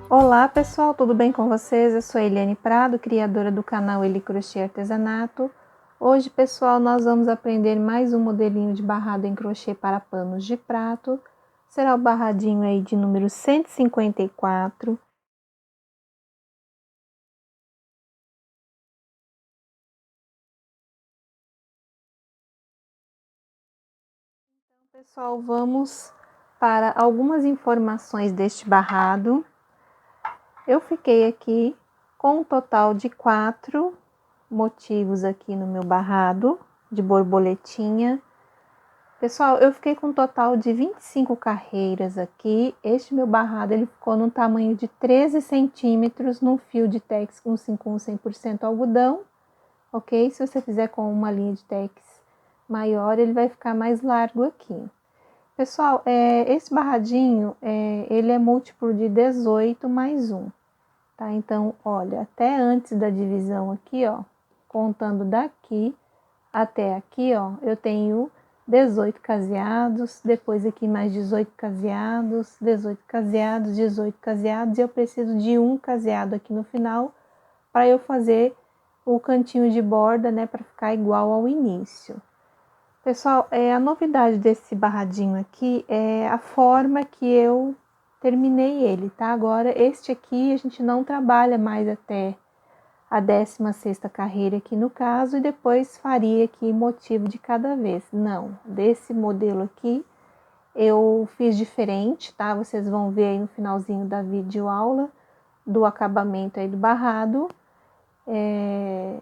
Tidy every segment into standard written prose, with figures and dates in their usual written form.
Olá pessoal, tudo bem com vocês? Eu sou a Eliane Prado, criadora do canal Eli Crochê Artesanato. Hoje, pessoal, nós vamos aprender mais um modelinho de barrado em crochê para panos de prato. Será o barradinho aí de número 154. Então, pessoal, vamos para algumas informações deste barrado. Eu fiquei aqui com um total de 4 motivos aqui no meu barrado de borboletinha. Pessoal, eu fiquei com um total de 25 carreiras aqui. Este meu barrado, ele ficou no tamanho de 13 centímetros no fio de tex com 100% algodão, ok? Se você fizer com uma linha de tex maior, ele vai ficar mais largo aqui. Pessoal, esse barradinho, ele é múltiplo de 18 mais 1, tá? Então, olha, até antes da divisão aqui, ó, contando daqui até aqui, ó, eu tenho 18 caseados, depois aqui mais 18 caseados, 18 caseados, 18 caseados, e eu preciso de um caseado aqui no final para eu fazer o cantinho de borda, né, para ficar igual ao início. Pessoal, a novidade desse barradinho aqui é a forma que eu terminei ele, tá? Agora, este aqui a gente não trabalha mais até a 16ª carreira aqui no caso, e depois faria aqui motivo de cada vez. Não, desse modelo aqui eu fiz diferente, tá? Vocês vão ver aí no finalzinho da videoaula do acabamento aí do barrado.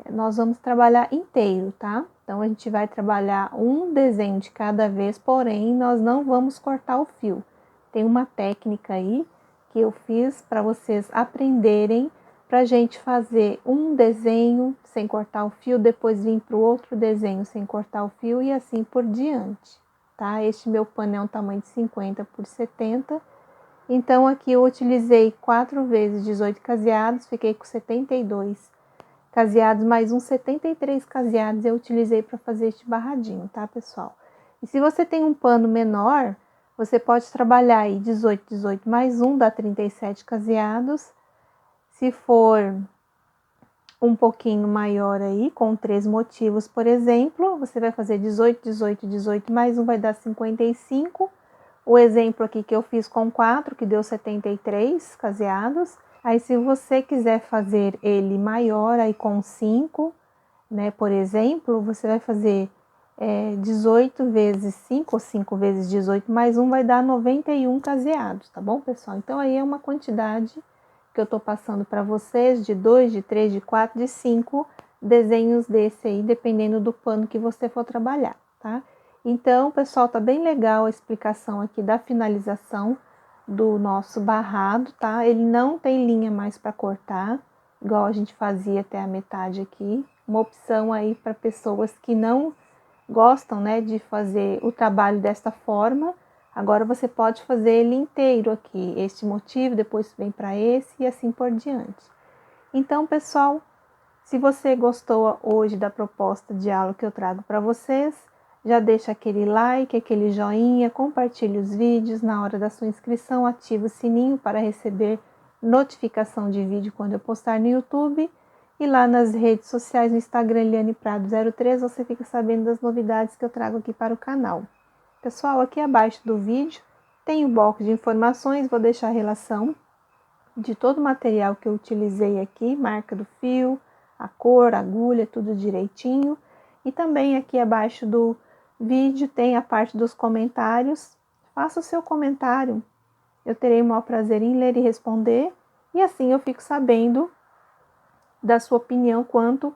Nós vamos trabalhar inteiro, tá? Então, a gente vai trabalhar um desenho de cada vez, porém, nós não vamos cortar o fio. Tem uma técnica aí que eu fiz para vocês aprenderem, para a gente fazer um desenho sem cortar o fio, depois vir para o outro desenho sem cortar o fio e assim por diante, tá? Este meu pano é um tamanho de 50 por 70. Então, aqui eu utilizei 4 vezes 18 caseados, fiquei com 72 caseados, mais uns 73 caseados eu utilizei para fazer este barradinho, tá, pessoal? E se você tem um pano menor, você pode trabalhar aí 18, 18 mais 1, dá 37 caseados. Se for um pouquinho maior aí, com 3 motivos, por exemplo, você vai fazer 18, 18, 18 mais 1, vai dar 55. O exemplo aqui que eu fiz com 4, que deu 73 caseados. Aí, se você quiser fazer ele maior, aí com 5, né, por exemplo, você vai fazer 18 vezes 5, ou 5 vezes 18 mais 1, vai dar 91 caseados, tá bom, pessoal? Então, aí é uma quantidade que eu tô passando para vocês, de 2, de 3, de 4, de 5 desenhos desse aí, dependendo do pano que você for trabalhar, tá? Então, pessoal, tá bem legal a explicação aqui da finalização do nosso barrado, tá? Ele não tem linha mais para cortar, igual a gente fazia até a metade aqui. Uma opção aí para pessoas que não gostam, né, de fazer o trabalho desta forma. Agora você pode fazer ele inteiro aqui, este motivo, depois vem para esse e assim por diante. Então, pessoal, se você gostou hoje da proposta de aula que eu trago para vocês, já deixa aquele like, aquele joinha, compartilhe os vídeos. Na hora da sua inscrição, ativa o sininho para receber notificação de vídeo quando eu postar no YouTube. E lá nas redes sociais, no Instagram, Eliane Prado 03, você fica sabendo das novidades que eu trago aqui para o canal. Pessoal, aqui abaixo do vídeo tem o bloco de informações, vou deixar a relação de todo o material que eu utilizei aqui, marca do fio, a cor, a agulha, tudo direitinho. E também aqui abaixo do vídeo tem a parte dos comentários. Faça o seu comentário, eu terei o maior prazer em ler e responder, e assim eu fico sabendo da sua opinião quanto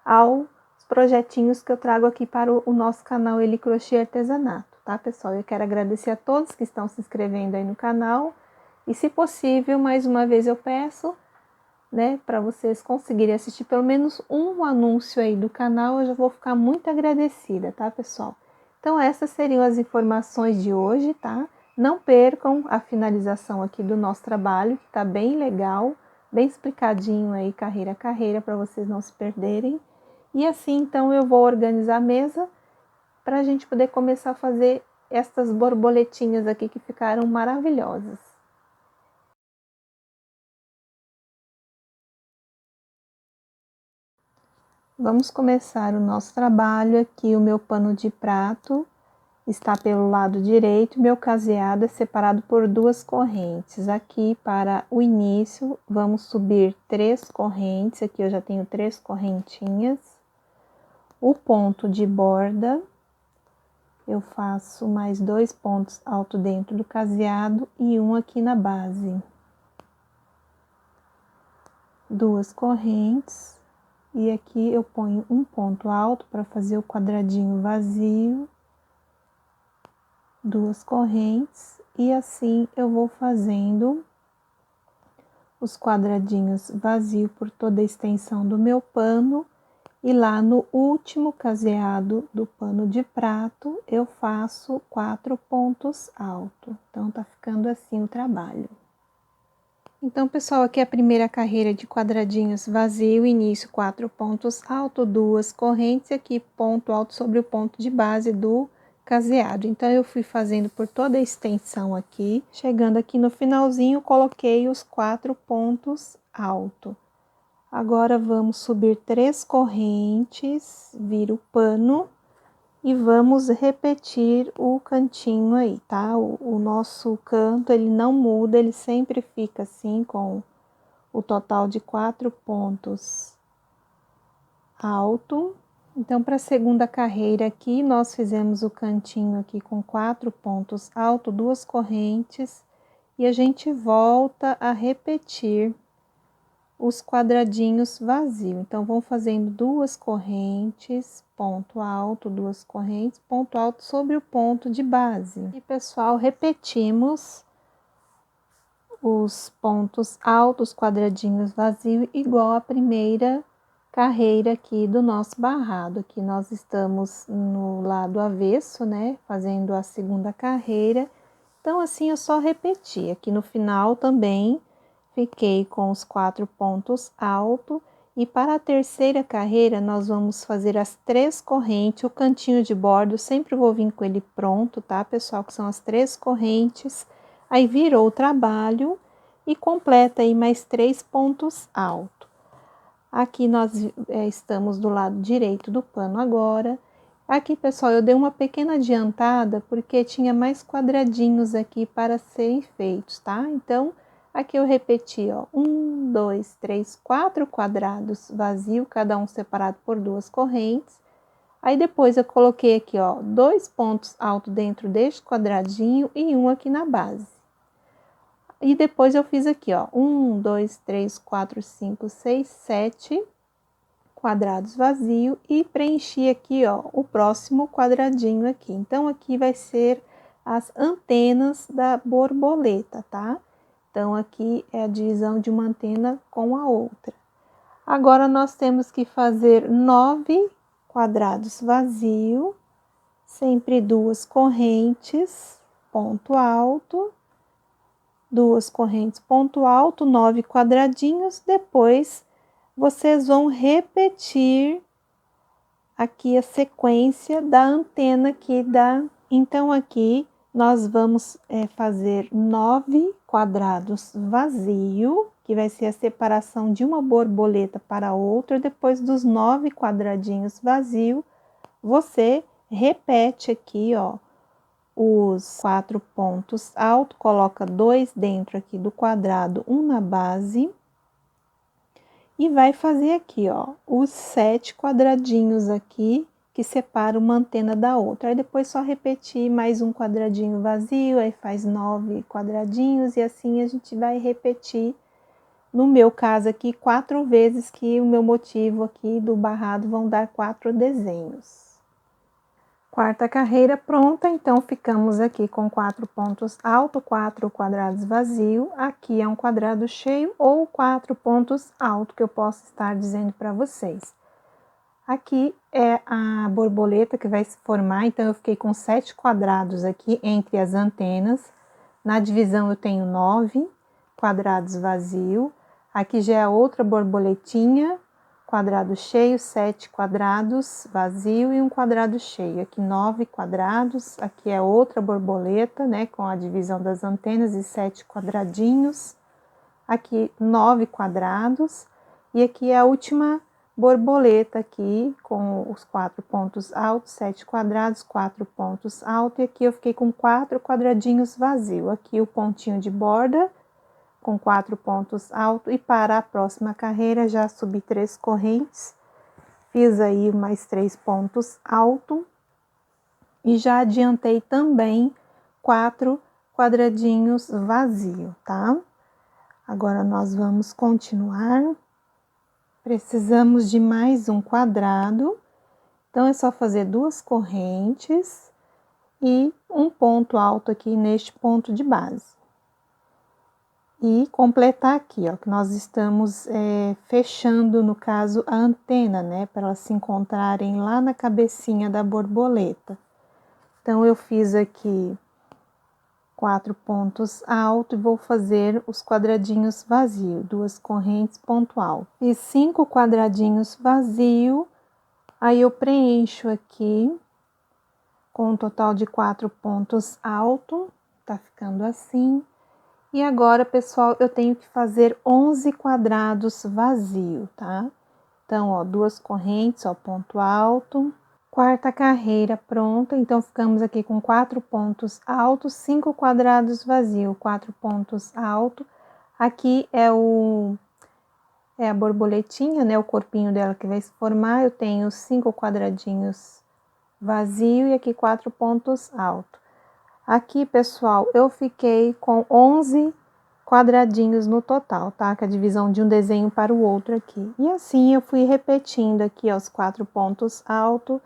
aos projetinhos que eu trago aqui para o nosso canal Eli Crochê Artesanato, tá, pessoal? Eu quero agradecer a todos que estão se inscrevendo aí no canal, e se possível, mais uma vez eu peço, né, para vocês conseguirem assistir pelo menos um anúncio aí do canal, eu já vou ficar muito agradecida, tá, pessoal? Então essas seriam as informações de hoje, tá? Não percam a finalização aqui do nosso trabalho, que tá bem legal, bem explicadinho aí, carreira a carreira, para vocês não se perderem. E assim, então, eu vou organizar a mesa para a gente poder começar a fazer estas borboletinhas aqui que ficaram maravilhosas. Vamos começar o nosso trabalho aqui. O meu pano de prato está pelo lado direito, meu caseado é separado por 2 correntes. Aqui, para o início, vamos subir 3 correntes, aqui eu já tenho 3 correntinhas. O ponto de borda, eu faço mais 2 pontos alto dentro do caseado e um aqui na base. 2 correntes, e aqui eu ponho um ponto alto para fazer o quadradinho vazio. 2 correntes, e assim eu vou fazendo os quadradinhos vazios por toda a extensão do meu pano, e lá no último caseado do pano de prato eu faço 4 pontos altos. Então tá ficando assim o trabalho. Então, pessoal, aqui é a primeira carreira de quadradinhos vazio, início 4 pontos altos, 2 correntes, e aqui ponto alto sobre o ponto de base do caseado. Então eu fui fazendo por toda a extensão aqui, chegando aqui no finalzinho, coloquei os 4 pontos altos. Agora vamos subir 3 correntes, vira o pano e vamos repetir o cantinho aí, tá? O nosso canto, ele não muda, ele sempre fica assim com o total de 4 pontos alto. Então, para a segunda carreira aqui, nós fizemos o cantinho aqui com 4 pontos altos, 2 correntes, e a gente volta a repetir os quadradinhos vazios. Então, vão fazendo 2 correntes, ponto alto, 2 correntes, ponto alto sobre o ponto de base. E, pessoal, repetimos os pontos altos, quadradinhos vazios, igual a primeira carreira aqui do nosso barrado. Aqui nós estamos no lado avesso, né, fazendo a segunda carreira. Então, assim, eu só repeti. Aqui no final também fiquei com os 4 pontos altos. E para a terceira carreira, nós vamos fazer as 3 correntes, o cantinho de bordo, sempre vou vir com ele pronto, tá, pessoal? Que são as 3 correntes. Aí virou o trabalho e completa aí mais 3 pontos altos. Aqui nós estamos do lado direito do pano agora. Aqui, pessoal, eu dei uma pequena adiantada porque tinha mais quadradinhos aqui para serem feitos, tá? Então, aqui eu repeti, ó, 1, 2, 3, 4 quadrados vazios, cada um separado por 2 correntes. Aí depois eu coloquei aqui, ó, 2 pontos altos dentro deste quadradinho e um aqui na base. E depois eu fiz aqui, ó, 1, 2, 3, 4, 5, 6, 7 quadrados vazios e preenchi aqui, ó, o próximo quadradinho aqui. Então, aqui vai ser as antenas da borboleta, tá? Então, aqui é a divisão de uma antena com a outra. Agora, nós temos que fazer 9 quadrados vazios, sempre 2 correntes, ponto alto, 2 correntes, ponto alto, 9 quadradinhos. Depois, vocês vão repetir aqui a sequência da antena aqui da... Então, aqui nós vamos fazer 9 quadrados vazio, que vai ser a separação de uma borboleta para outra. Depois dos 9 quadradinhos vazio, você repete aqui, ó, os 4 pontos altos, coloca 2 dentro aqui do quadrado, um na base. E vai fazer aqui, ó, os 7 quadradinhos aqui, que separam uma antena da outra. Aí depois só repetir mais um quadradinho vazio, aí faz 9 quadradinhos, e assim a gente vai repetir, no meu caso aqui, 4 vezes, que o meu motivo aqui do barrado vão dar 4 desenhos. Quarta carreira pronta, então ficamos aqui com 4 pontos altos, 4 quadrados vazios. Aqui é um quadrado cheio ou 4 pontos altos, que eu posso estar dizendo para vocês. Aqui é a borboleta que vai se formar, então eu fiquei com 7 quadrados aqui entre as antenas. Na divisão eu tenho 9 quadrados vazios. Aqui já é outra borboletinha, quadrado cheio, 7 quadrados vazio e um quadrado cheio. Aqui 9 quadrados, aqui é outra borboleta, né, com a divisão das antenas e 7 quadradinhos. Aqui 9 quadrados e aqui é a última borboleta aqui com os 4 pontos altos, 7 quadrados, 4 pontos altos, e aqui eu fiquei com 4 quadradinhos vazios. Aqui o pontinho de borda com 4 pontos altos, e para a próxima carreira já subi 3 correntes, fiz aí mais 3 pontos altos e já adiantei também 4 quadradinhos vazios, tá? Agora nós vamos continuar. Precisamos de mais um quadrado, então é só fazer 2 correntes e um ponto alto aqui neste ponto de base. E completar aqui, ó, que nós estamos fechando, no caso, a antena, né, para elas se encontrarem lá na cabecinha da borboleta. Então, eu fiz aqui 4 pontos altos e vou fazer os quadradinhos vazios, 2 correntes, ponto alto. Fiz 5 quadradinhos vazios, aí eu preencho aqui com um total de 4 pontos altos, tá ficando assim. E agora, pessoal, eu tenho que fazer 11 quadrados vazios, tá? Então, ó, 2 correntes, ó, ponto alto. Quarta carreira pronta, então ficamos aqui com 4 pontos altos, 5 quadrados vazios, 4 pontos altos. Aqui é a borboletinha, né, o corpinho dela que vai se formar. Eu tenho 5 quadradinhos vazios e aqui 4 pontos altos. Aqui, pessoal, eu fiquei com 11 quadradinhos no total, tá? Que é a divisão de um desenho para o outro aqui. E assim eu fui repetindo aqui, ó, os 4 pontos altos,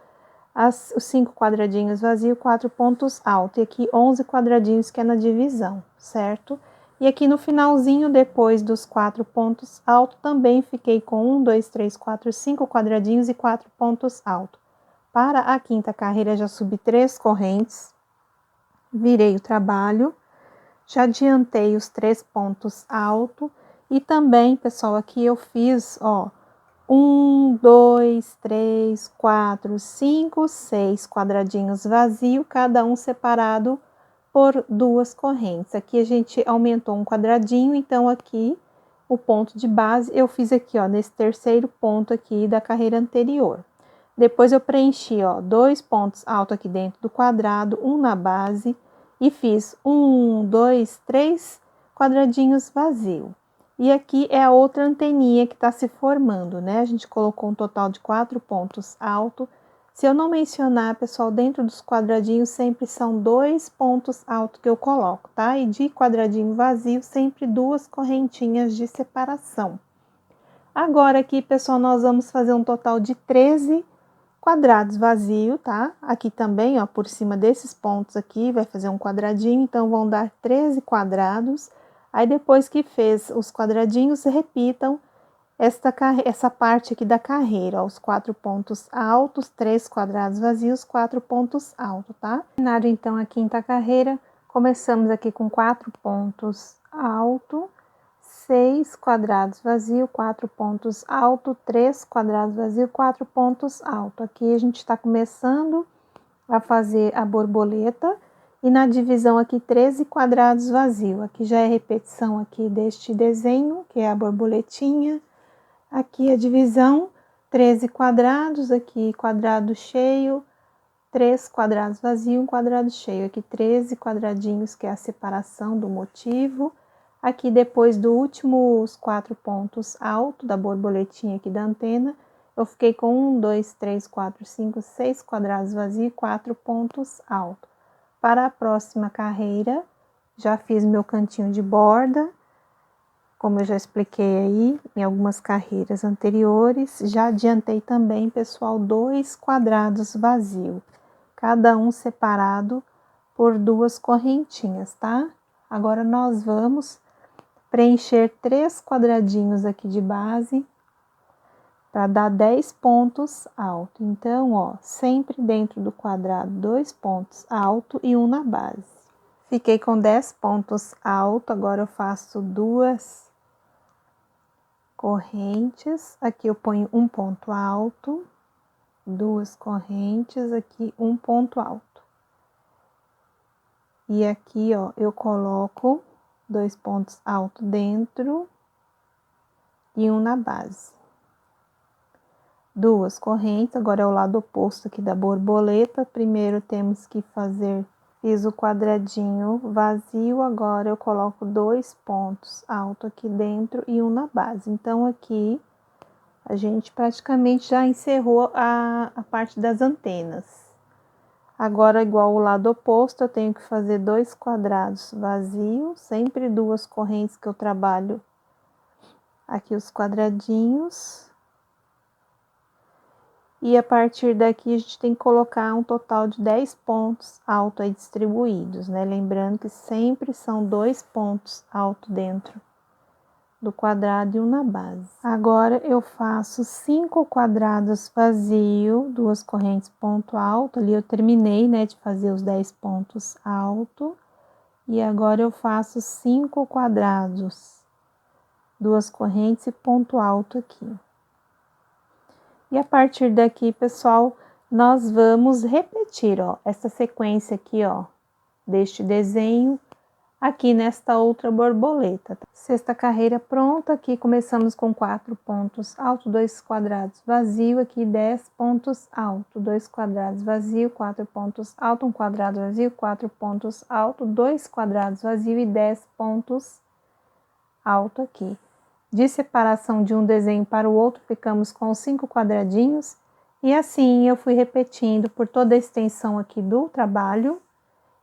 os 5 quadradinhos vazios, 4 pontos altos. E aqui 11 quadradinhos que é na divisão, certo? E aqui no finalzinho, depois dos 4 pontos altos, também fiquei com 1, 2, 3, 4, 5 quadradinhos e 4 pontos altos. Para a quinta carreira, já subi 3 correntes. Virei o trabalho, já adiantei os 3 pontos altos e também, pessoal, aqui eu fiz, ó, 1, 2, 3, 4, 5, 6 quadradinhos vazios, cada um separado por 2 correntes. Aqui a gente aumentou um quadradinho, então aqui o ponto de base eu fiz aqui, ó, nesse terceiro ponto aqui da carreira anterior. Depois eu preenchi, ó, 2 pontos altos aqui dentro do quadrado, um na base, e fiz 1, 2, 3 quadradinhos vazios. E aqui é a outra anteninha que está se formando, né? A gente colocou um total de 4 pontos altos. Se eu não mencionar, pessoal, dentro dos quadradinhos sempre são 2 pontos altos que eu coloco, tá? E de quadradinho vazio, sempre 2 correntinhas de separação. Agora aqui, pessoal, nós vamos fazer um total de 13 quadrados vazios, tá? Aqui também, ó, por cima desses pontos aqui, vai fazer um quadradinho, então vão dar 13 quadrados. Aí depois que fez os quadradinhos, repitam essa parte aqui da carreira, ó, os 4 pontos altos, 3 quadrados vazios, 4 pontos altos, tá? Terminado então a quinta carreira, começamos aqui com 4 pontos altos, 6 quadrados vazios, 4 pontos altos, 3 quadrados vazios, 4 pontos altos. Aqui a gente está começando a fazer a borboleta e na divisão aqui 13 quadrados vazios. Aqui já é repetição aqui deste desenho, que é a borboletinha. Aqui a divisão 13 quadrados, aqui quadrado cheio, 3 quadrados vazios, um quadrado cheio. Aqui 13 quadradinhos, que é a separação do motivo. Aqui, depois dos últimos 4 pontos altos da borboletinha aqui da antena, eu fiquei com 1, 2, 3, 4, 5, 6 quadrados vazios e 4 pontos altos. Para a próxima carreira, já fiz meu cantinho de borda, como eu já expliquei aí em algumas carreiras anteriores. Já adiantei também, pessoal, 2 quadrados vazios, cada um separado por 2 correntinhas, tá? Agora, nós vamos preencher 3 quadradinhos aqui de base, para dar 10 pontos altos. Então, ó, sempre dentro do quadrado, 2 pontos altos e 1 na base. Fiquei com 10 pontos altos, agora eu faço 2 correntes. Aqui eu ponho um ponto alto, 2 correntes, aqui um ponto alto. E aqui, ó, eu coloco 2 pontos altos dentro e 1 na base. 2 correntes, agora é o lado oposto aqui da borboleta. Primeiro temos que fiz o quadradinho vazio, agora eu coloco 2 pontos altos aqui dentro e 1 na base. Então, aqui a gente praticamente já encerrou a parte das antenas. Agora, igual o lado oposto, eu tenho que fazer 2 quadrados vazios, sempre 2 correntes que eu trabalho aqui os quadradinhos. E a partir daqui a gente tem que colocar um total de 10 pontos altos aí distribuídos, né? Lembrando que sempre são 2 pontos altos dentro do quadrado e 1 na base. Agora eu faço 5 quadrados vazios, 2 correntes ponto alto. Ali eu terminei, né, de fazer os 10 pontos altos. E agora eu faço 5 quadrados, 2 correntes e ponto alto aqui. E a partir daqui, pessoal, nós vamos repetir, ó, essa sequência aqui, ó, deste desenho, aqui nesta outra borboleta. Sexta carreira pronta, aqui começamos com 4 pontos altos, 2 quadrados vazio, aqui 10 pontos altos, 2 quadrados vazio, 4 pontos altos, 1 quadrado vazio, 4 pontos altos, 2 quadrados vazio e 10 pontos altos aqui. De separação de um desenho para o outro, ficamos com 5 quadradinhos, e assim eu fui repetindo por toda a extensão aqui do trabalho.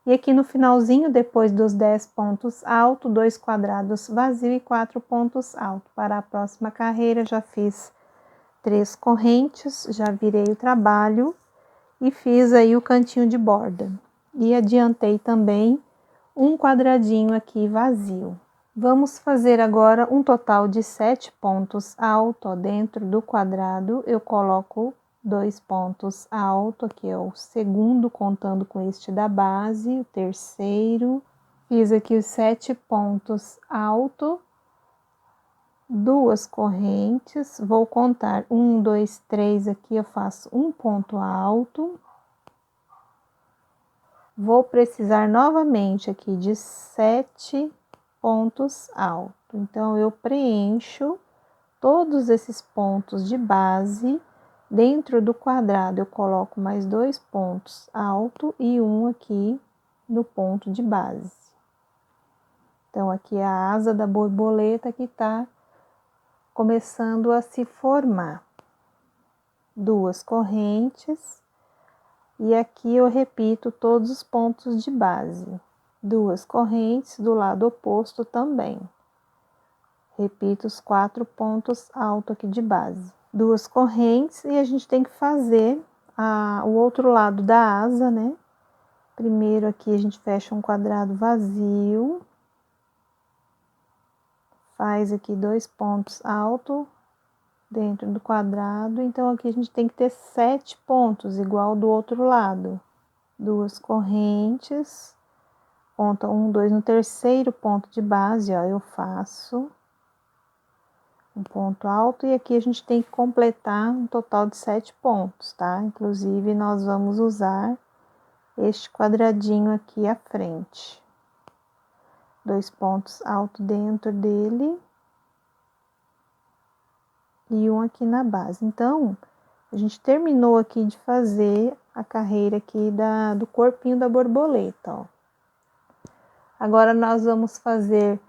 E aqui no finalzinho, depois dos 10 pontos altos, 2 quadrados vazios e 4 pontos altos. Para a próxima carreira, já fiz 3 correntes, já virei o trabalho e fiz aí o cantinho de borda. E adiantei também um quadradinho aqui vazio. Vamos fazer agora um total de 7 pontos altos, ó, dentro do quadrado. Eu coloco 2 pontos altos, aqui é o segundo, contando com este da base, o terceiro. Fiz aqui os 7 pontos altos, 2 correntes, vou contar 1, 2, 3, aqui eu faço um ponto alto. Vou precisar novamente aqui de 7 pontos altos. Então, eu preencho todos esses pontos de base. Dentro do quadrado, eu coloco mais 2 pontos altos e um aqui no ponto de base. Então, aqui é a asa da borboleta que tá começando a se formar. 2 correntes. E aqui eu repito todos os pontos de base. 2 correntes do lado oposto também. Repito os 4 pontos altos aqui de base. 2 correntes e a gente tem que fazer o outro lado da asa, né? Primeiro aqui a gente fecha um quadrado vazio. Faz aqui 2 pontos altos dentro do quadrado. Então, aqui a gente tem que ter 7 pontos, igual do outro lado. 2 correntes. Conta 1, 2, no terceiro ponto de base, ó, eu faço um ponto alto, e aqui a gente tem que completar um total de 7 pontos, tá? Inclusive, nós vamos usar este quadradinho aqui à frente. 2 pontos altos dentro dele e um aqui na base. Então, a gente terminou aqui de fazer a carreira aqui do corpinho da borboleta, ó. Agora, nós vamos fazer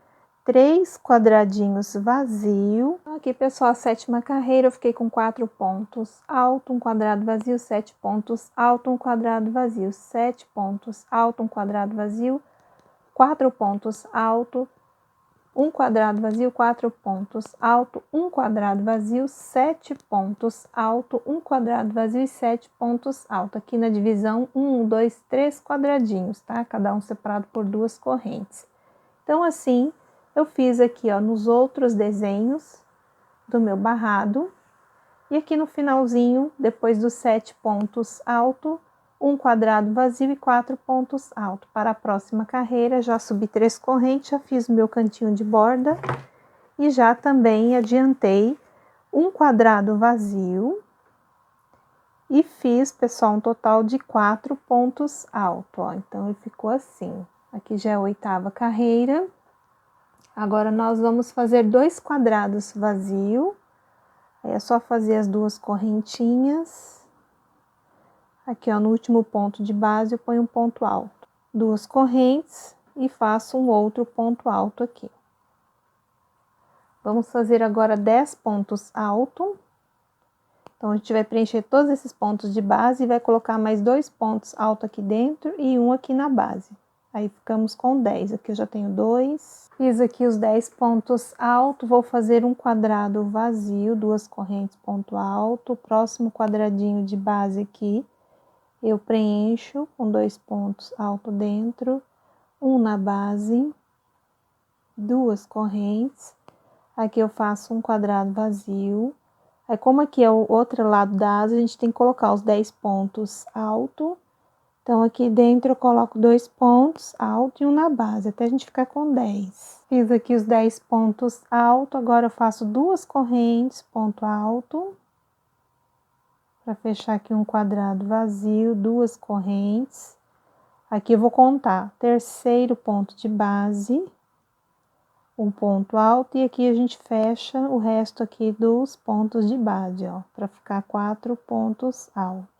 3 quadradinhos vazio. Aqui, pessoal, a 7ª carreira, eu fiquei com 4 pontos alto, um quadrado vazio, 7 pontos alto, um quadrado vazio, 7 pontos alto, um quadrado vazio, 4 pontos alto, um quadrado vazio, 4 pontos alto, um quadrado vazio, 7 pontos alto, um quadrado vazio e 7 pontos alto. Aqui na divisão, 1, 2, 3 quadradinhos, tá? Cada um separado por 2 correntes. Então, assim, eu fiz aqui, ó, nos outros desenhos do meu barrado. E aqui no finalzinho, depois dos 7 pontos alto, um quadrado vazio e 4 pontos alto. Para a próxima carreira, já subi 3 correntes, já fiz o meu cantinho de borda e já também adiantei um quadrado vazio e fiz, pessoal, um total de 4 pontos alto, ó. Então, ficou assim. Aqui já é a 8ª carreira. Agora, nós vamos fazer 2 quadrados vazio. Aí é só fazer as 2 correntinhas. Aqui, ó, no último ponto de base, eu ponho um ponto alto. 2 correntes e faço um outro ponto alto aqui. Vamos fazer agora 10 pontos altos. Então, a gente vai preencher todos esses pontos de base e vai colocar mais 2 pontos altos aqui dentro e um aqui na base. Aí, ficamos com 10. Aqui eu já tenho 2. Fiz aqui os 10 pontos altos, vou fazer um quadrado vazio, 2 correntes, ponto alto. O próximo quadradinho de base aqui, eu preencho com 2 pontos altos dentro, um na base, 2 correntes. Aqui eu faço um quadrado vazio. Aí, como aqui é o outro lado da asa, a gente tem que colocar os 10 pontos altos. Então, aqui dentro eu coloco 2 pontos altos e um na base, até a gente ficar com 10. Fiz aqui os 10 pontos altos, agora eu faço 2 correntes, ponto alto. Para fechar aqui um quadrado vazio, 2 correntes. Aqui eu vou contar terceiro ponto de base, um ponto alto, e aqui a gente fecha o resto aqui dos pontos de base, ó, para ficar 4 pontos altos.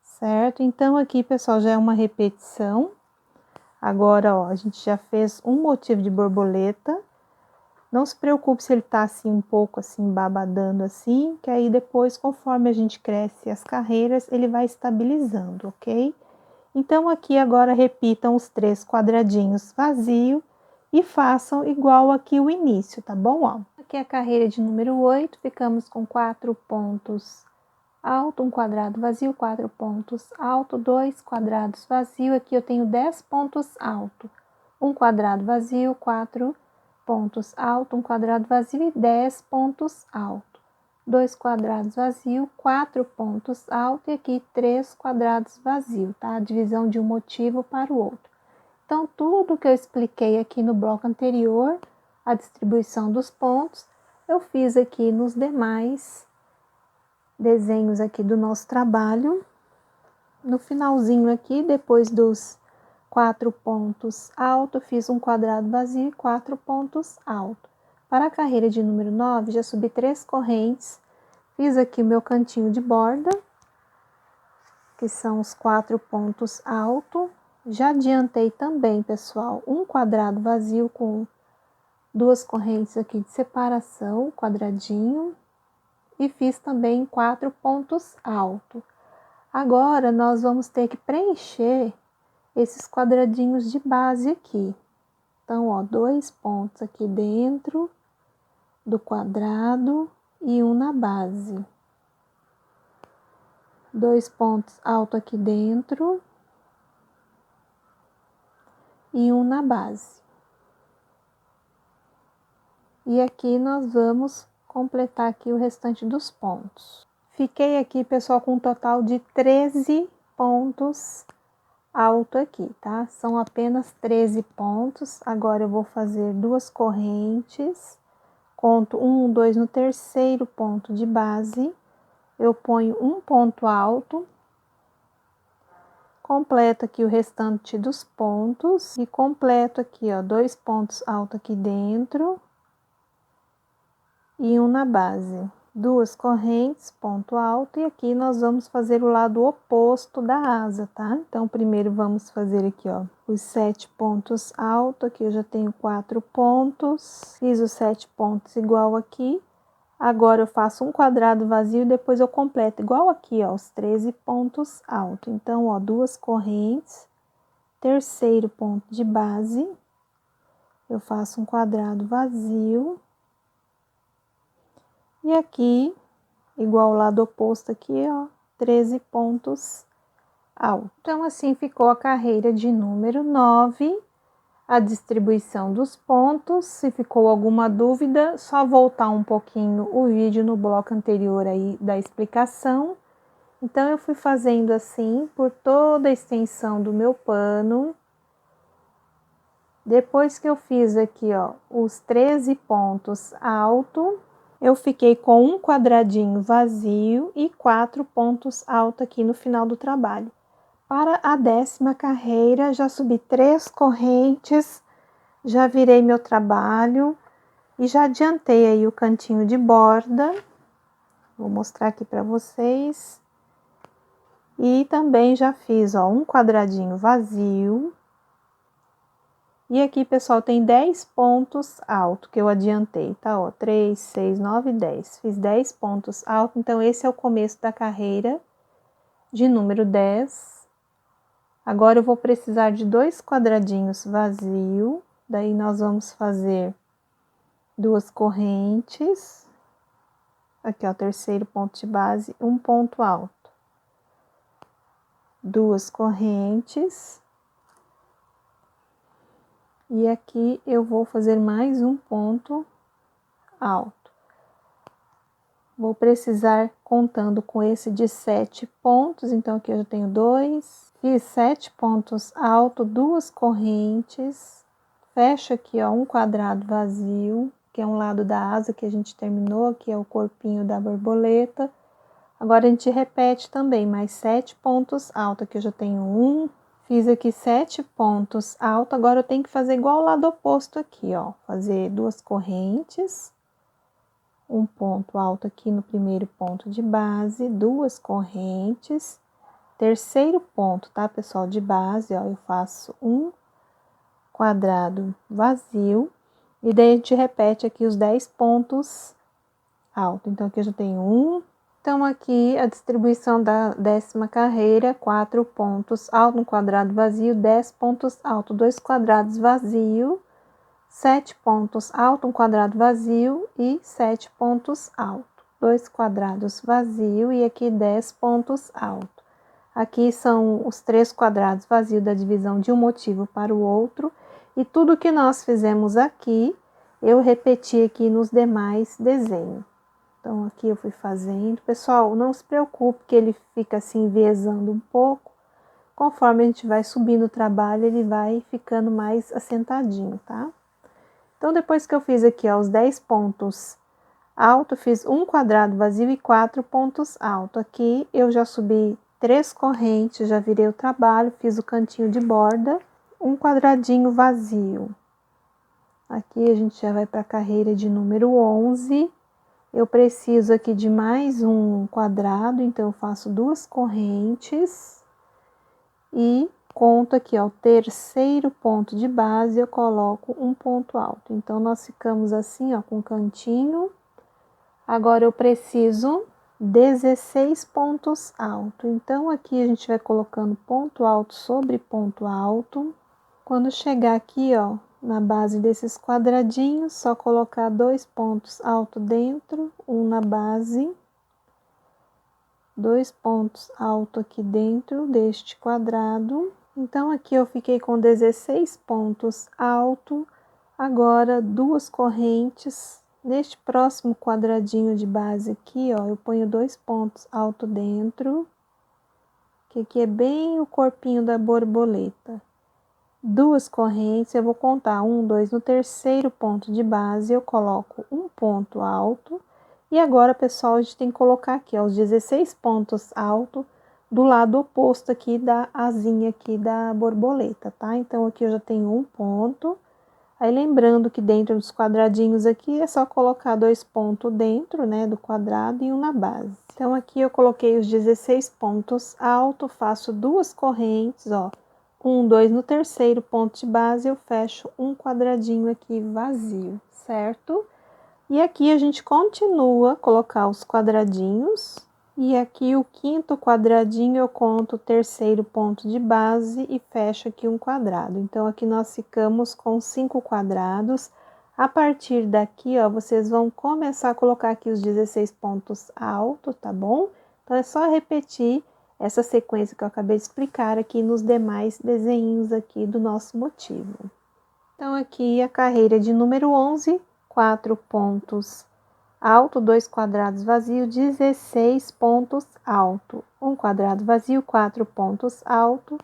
Certo? Então, aqui, pessoal, já é uma repetição. Agora, ó, a gente já fez um motivo de borboleta. Não se preocupe se ele tá assim, um pouco assim, babadando assim, que aí depois, conforme a gente cresce as carreiras, ele vai estabilizando, ok? Então, aqui agora repitam os 3 quadradinhos vazios e façam igual aqui o início, tá bom? Ó, aqui é a carreira de número 8, ficamos com 4 pontos alto, um quadrado vazio, 4 pontos alto, 2 quadrados vazio. Aqui eu tenho 10 pontos alto, um quadrado vazio, 4 pontos alto, um quadrado vazio e 10 pontos alto, 2 quadrados vazio, 4 pontos alto e aqui 3 quadrados vazio, tá? A divisão de um motivo para o outro. Então, tudo que eu expliquei aqui no bloco anterior, a distribuição dos pontos, eu fiz aqui nos demais desenhos aqui do nosso trabalho. No finalzinho aqui, depois dos 4 pontos altos, fiz um quadrado vazio e 4 pontos altos. Para a carreira de número 9, já subi 3 correntes, fiz aqui o meu cantinho de borda, que são os 4 pontos altos. Já adiantei também, pessoal, um quadrado vazio com 2 correntes aqui de separação, quadradinho. E fiz também 4 pontos altos. Agora, nós vamos ter que preencher esses quadradinhos de base aqui. Então, ó, 2 pontos aqui dentro do quadrado e um na base. 2 pontos altos aqui dentro e um na base. E aqui nós vamos completar aqui o restante dos pontos. Fiquei aqui, pessoal, com um total de 13 pontos alto aqui, tá? São apenas 13 pontos. Agora eu vou fazer 2 correntes, conto 1, 2 no terceiro ponto de base, eu ponho um ponto alto, completo aqui o restante dos pontos e completo aqui, ó, 2 pontos altos aqui dentro e um na base. 2 correntes, ponto alto, e aqui nós vamos fazer o lado oposto da asa, tá? Então, primeiro vamos fazer aqui, ó, os 7 pontos altos. Aqui eu já tenho 4 pontos, fiz os 7 pontos igual aqui. Agora eu faço um quadrado vazio e depois eu completo igual aqui, ó, os 13 pontos altos. Então, ó, 2 correntes, terceiro ponto de base, eu faço um quadrado vazio. E aqui, igual ao lado oposto aqui, ó, 13 pontos altos. Então, assim ficou a carreira de número 9, a distribuição dos pontos. Se ficou alguma dúvida, só voltar um pouquinho o vídeo no bloco anterior aí da explicação. Então, eu fui fazendo assim por toda a extensão do meu pano. Depois que eu fiz aqui, ó, os 13 pontos altos, eu fiquei com um quadradinho vazio e 4 pontos altos aqui no final do trabalho. Para a 10ª carreira, já subi 3 correntes, já virei meu trabalho e já adiantei aí o cantinho de borda. Vou mostrar aqui para vocês. E também já fiz, ó, um quadradinho vazio. E aqui, pessoal, tem 10 pontos altos que eu adiantei, tá? Ó, 3, 6, 9, 10. Fiz 10 pontos altos, então esse é o começo da carreira de número 10. Agora eu vou precisar de 2 quadradinhos vazios, daí nós vamos fazer 2 correntes. Aqui, ó, terceiro ponto de base, um ponto alto. 2 correntes. E aqui eu vou fazer mais um ponto alto. Vou precisar, contando com esse de 7 pontos, então aqui eu já tenho 2. Fiz 7 pontos altos, 2 correntes. Fecho aqui, ó, um quadrado vazio, que é um lado da asa que a gente terminou, que é o corpinho da borboleta. Agora a gente repete também mais 7 pontos altos, aqui eu já tenho 1. Fiz aqui 7 pontos altos, agora eu tenho que fazer igual ao lado oposto aqui, ó. Fazer 2 correntes, um ponto alto aqui no primeiro ponto de base, 2 correntes, terceiro ponto, tá, pessoal, de base, ó, eu faço um quadrado vazio, e daí a gente repete aqui os 10 pontos altos. Então, aqui eu já tenho 1. Então, aqui a distribuição da 10ª carreira, 4 pontos altos, um quadrado vazio, 10 pontos altos, 2 quadrados vazio, 7 pontos altos, um quadrado vazio e 7 pontos altos, 2 quadrados vazio e aqui 10 pontos altos. Aqui são os 3 quadrados vazios da divisão de um motivo para o outro, e tudo que nós fizemos aqui, eu repeti aqui nos demais desenhos. Então, aqui eu fui fazendo. Pessoal, não se preocupe que ele fica assim enviesando um pouco. Conforme a gente vai subindo o trabalho, ele vai ficando mais assentadinho, tá? Então, depois que eu fiz aqui, ó, os 10 pontos altos, fiz um quadrado vazio e 4 pontos altos. Aqui eu já subi 3 correntes, já virei o trabalho, fiz o cantinho de borda, um quadradinho vazio. Aqui a gente já vai para a carreira de número 11. Eu preciso aqui de mais um quadrado, então eu faço 2 correntes e conto aqui, ó, o terceiro ponto de base, eu coloco um ponto alto. Então, nós ficamos assim, ó, com cantinho. Agora, eu preciso 16 pontos altos. Então, aqui a gente vai colocando ponto alto sobre ponto alto. Quando chegar aqui, ó, na base desses quadradinhos, só colocar 2 pontos altos dentro, um na base, 2 pontos altos aqui dentro deste quadrado. Então, aqui eu fiquei com 16 pontos altos. Agora, 2 correntes. Neste próximo quadradinho de base aqui, ó, eu ponho 2 pontos altos dentro, que aqui é bem o corpinho da borboleta. 2 correntes, eu vou contar 1, 2, no terceiro ponto de base, eu coloco um ponto alto. E agora, pessoal, a gente tem que colocar aqui, ó, os 16 pontos altos do lado oposto aqui da asinha aqui da borboleta, tá? Então, aqui eu já tenho um ponto, Aí lembrando que dentro dos quadradinhos aqui é só colocar 2 pontos dentro, né, do quadrado e um na base. Então aqui eu coloquei os 16 pontos alto, faço 2 correntes, ó. 1, 2 no terceiro ponto de base, eu fecho um quadradinho aqui vazio, certo? E aqui a gente continua a colocar os quadradinhos. E aqui o quinto quadradinho eu conto o terceiro ponto de base e fecho aqui um quadrado. Então, aqui nós ficamos com 5 quadrados. A partir daqui, ó, vocês vão começar a colocar aqui os 16 pontos altos, tá bom? Então, é só repetir essa sequência que eu acabei de explicar aqui nos demais desenhos aqui do nosso motivo. Então, aqui a carreira de número 11, 4 pontos alto, 2 quadrados vazio, 16 pontos alto, 1 quadrado vazio, 4 pontos alto,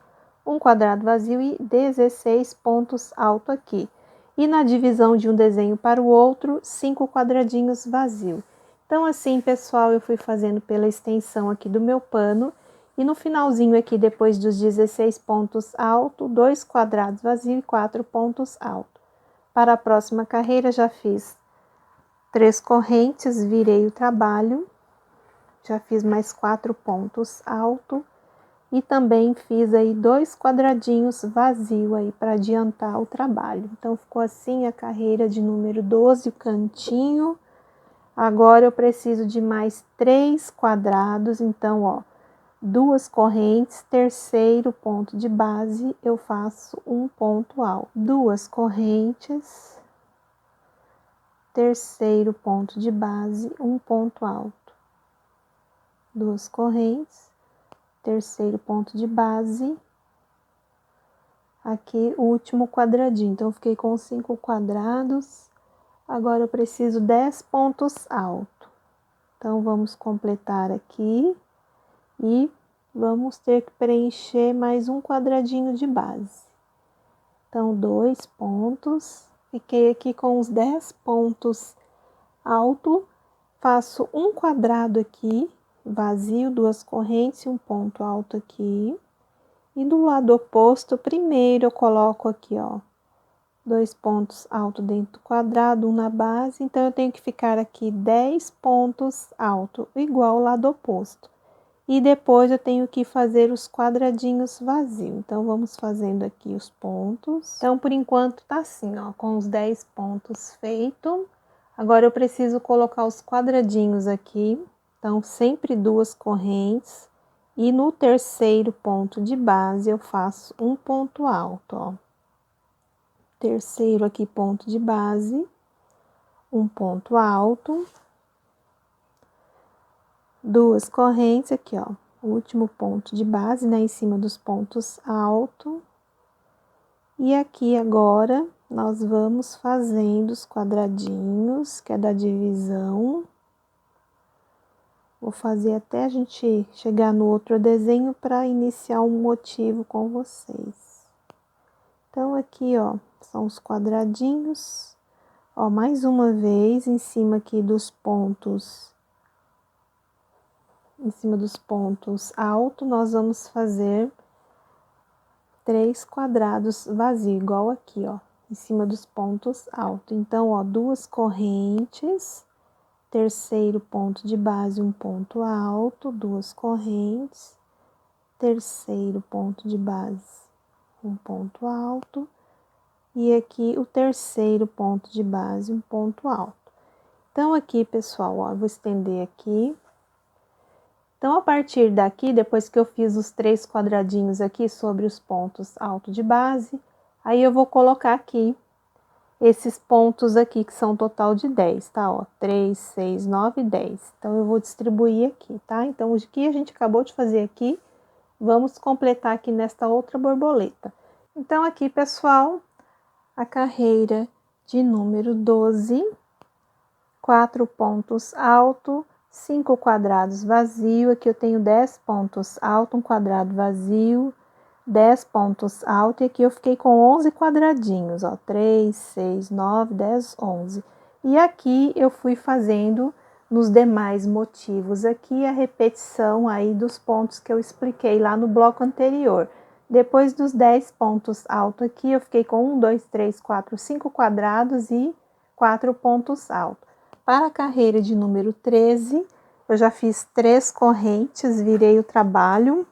1 quadrado vazio e 16 pontos alto aqui. E na divisão de um desenho para o outro, 5 quadradinhos vazio. Então, assim, pessoal, eu fui fazendo pela extensão aqui do meu pano. E no finalzinho aqui, depois dos 16 pontos alto, 2 quadrados vazio e 4 pontos alto. Para a próxima carreira, já fiz 3 correntes, virei o trabalho, já fiz mais 4 pontos alto e também fiz aí 2 quadradinhos vazio aí para adiantar o trabalho. Então, ficou assim a carreira de número 12, o cantinho. Agora, eu preciso de mais 3 quadrados, então, ó, 2 correntes, terceiro ponto de base, eu faço um ponto alto. 2 correntes, terceiro ponto de base, um ponto alto. 2 correntes, terceiro ponto de base, aqui o último quadradinho. Então, eu fiquei com 5 quadrados, agora eu preciso 10 pontos altos. Então, vamos completar aqui e vamos ter que preencher mais um quadradinho de base. Então, 2 pontos, fiquei aqui com os 10 pontos alto, faço um quadrado aqui, vazio, 2 correntes e um ponto alto aqui. E do lado oposto, primeiro eu coloco aqui, ó, 2 pontos alto dentro do quadrado, um na base. Então, eu tenho que ficar aqui 10 pontos alto, igual ao lado oposto. E depois eu tenho que fazer os quadradinhos vazios. Então, vamos fazendo aqui os pontos. Então, por enquanto, tá assim, ó, com os 10 pontos feito. Agora, eu preciso colocar os quadradinhos aqui. Então, sempre 2 correntes. E no terceiro ponto de base, eu faço um ponto alto, ó. Terceiro aqui, ponto de base, um ponto alto. 2 correntes aqui, ó, o último ponto de base, né, em cima dos pontos altos. E aqui agora, nós vamos fazendo os quadradinhos, que é da divisão. Vou fazer até a gente chegar no outro desenho para iniciar um motivo com vocês. Então, aqui, ó, são os quadradinhos. Ó, mais uma vez, em cima aqui dos pontos... Em cima dos pontos altos, nós vamos fazer 3 quadrados vazios, igual aqui, ó, em cima dos pontos altos. Então, ó, 2 correntes, terceiro ponto de base, um ponto alto, 2 correntes, terceiro ponto de base, um ponto alto, e aqui o terceiro ponto de base, um ponto alto. Então, aqui, pessoal, ó, eu vou estender aqui. Então, a partir daqui, depois que eu fiz os 3 quadradinhos aqui sobre os pontos altos de base, aí eu vou colocar aqui esses pontos aqui, que são um total de 10, tá? Ó, 3, 6, 9 e 10. Então, eu vou distribuir aqui, tá? Então, o que a gente acabou de fazer aqui, vamos completar aqui nesta outra borboleta. Então, aqui, pessoal, a carreira de número 12, 4 pontos altos, 5 quadrados vazio, aqui eu tenho 10 pontos alto, um quadrado vazio, 10 pontos alto, e aqui eu fiquei com 11 quadradinhos, ó, 3, 6, 9, 10, 11. E aqui eu fui fazendo nos demais motivos aqui a repetição aí dos pontos que eu expliquei lá no bloco anterior. Depois dos 10 pontos altos aqui, eu fiquei com 1, 2, 3, 4, 5 quadrados e 4 pontos altos. Para a carreira de número 13, eu já fiz 3 correntes, virei o trabalho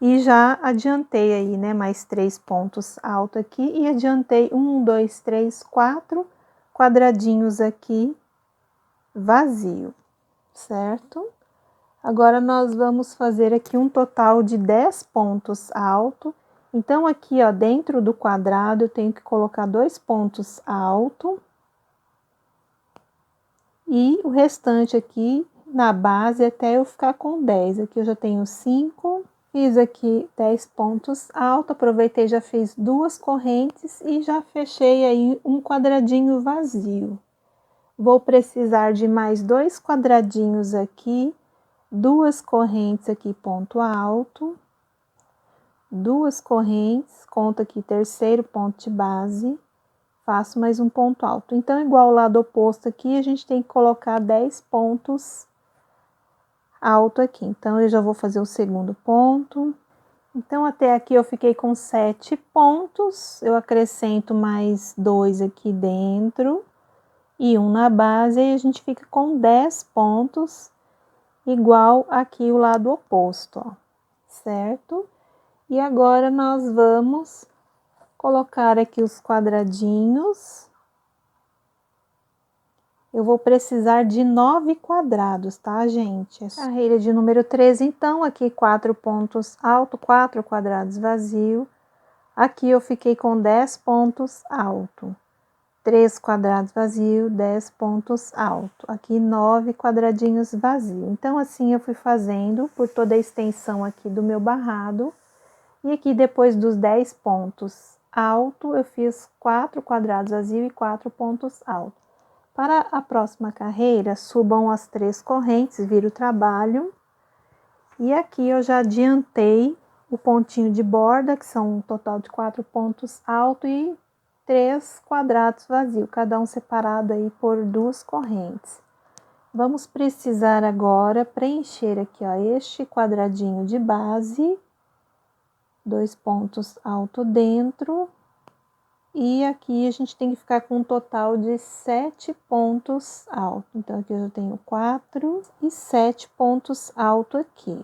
e já adiantei aí, né, mais 3 pontos altos aqui e adiantei 1, 2, 3, 4 quadradinhos aqui vazio, certo? Agora, nós vamos fazer aqui um total de 10 pontos altos. Então, aqui, ó, dentro do quadrado, eu tenho que colocar 2 pontos altos. E o restante aqui, na base, até eu ficar com 10. Aqui eu já tenho 5. Fiz aqui 10 pontos altos, aproveitei, já fiz 2 correntes e já fechei aí um quadradinho vazio. Vou precisar de mais 2 quadradinhos aqui, 2 correntes aqui, ponto alto, 2 correntes, conto aqui terceiro ponto de base, faço mais um ponto alto. Então, igual o lado oposto aqui, a gente tem que colocar 10 pontos alto aqui. Então, eu já vou fazer o segundo ponto. Então, até aqui eu fiquei com 7 pontos, eu acrescento mais 2 aqui dentro e um na base, e a gente fica com 10 pontos, igual aqui o lado oposto, ó, certo? E agora, nós vamos colocar aqui os quadradinhos. Eu vou precisar de 9 quadrados, tá, gente? Carreira de número 13, então, aqui 4 pontos alto, 4 quadrados vazio. Aqui eu fiquei com 10 pontos alto. 3 quadrados vazio, 10 pontos alto. Aqui 9 quadradinhos vazio. Então, assim eu fui fazendo por toda a extensão aqui do meu barrado. E aqui depois dos 10 pontos alto, eu fiz 4 quadrados vazio e 4 pontos altos. Para a próxima carreira, subam as 3 correntes, vira o trabalho. E aqui eu já adiantei o pontinho de borda, que são um total de 4 pontos altos e 3 quadrados vazios, cada um separado aí por 2 correntes. Vamos precisar agora preencher aqui, ó, este quadradinho de base, 2 pontos altos dentro. E aqui a gente tem que ficar com um total de 7 pontos altos. Então, aqui eu já tenho 4 e 7 pontos altos aqui.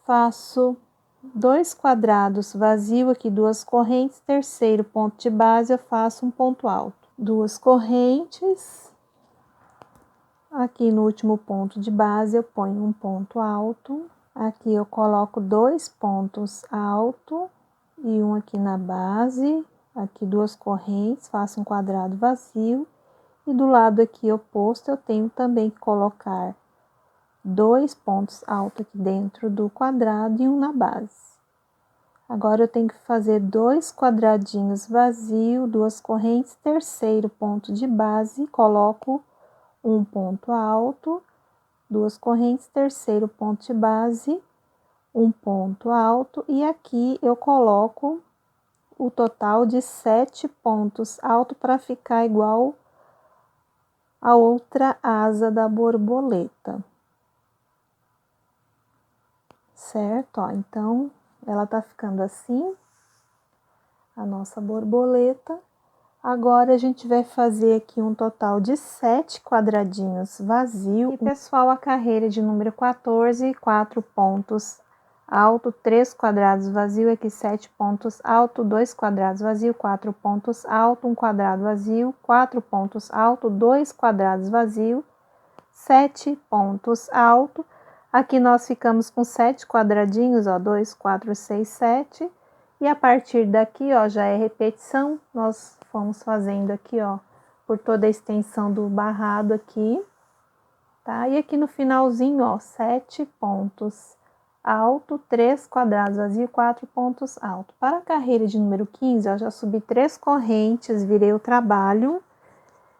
Faço 2 quadrados vazio aqui, 2 correntes, terceiro ponto de base, eu faço um ponto alto. 2 correntes. Aqui no último ponto de base, eu ponho um ponto alto. Aqui eu coloco 2 pontos altos e um aqui na base. Aqui 2 correntes, faço um quadrado vazio. E do lado aqui oposto, eu tenho também que colocar 2 pontos altos aqui dentro do quadrado e um na base. Agora, eu tenho que fazer 2 quadradinhos vazios, 2 correntes, terceiro ponto de base, coloco um ponto alto, 2 correntes, terceiro ponto de base, um ponto alto, e aqui eu coloco o total de 7 pontos altos para ficar igual a outra asa da borboleta. Certo? Ó, então, ela tá ficando assim, a nossa borboleta. Agora, a gente vai fazer aqui um total de 7 quadradinhos vazios. E, pessoal, a carreira de número 14, 4 pontos alto, 3 quadrados vazio, aqui 7 pontos alto, 2 quadrados vazio, 4 pontos alto, 1 quadrado vazio, 4 pontos alto, 2 quadrados vazio, 7 pontos alto. Aqui nós ficamos com 7 quadradinhos, ó, 2, 4, 6, 7. E a partir daqui, ó, já é repetição, nós fomos fazendo aqui, ó, por toda a extensão do barrado aqui, tá? E aqui no finalzinho, ó, 7 pontos alto, 3 quadrados vazio, 4 pontos alto. Para a carreira de número 15, eu já subi 3 correntes, virei o trabalho,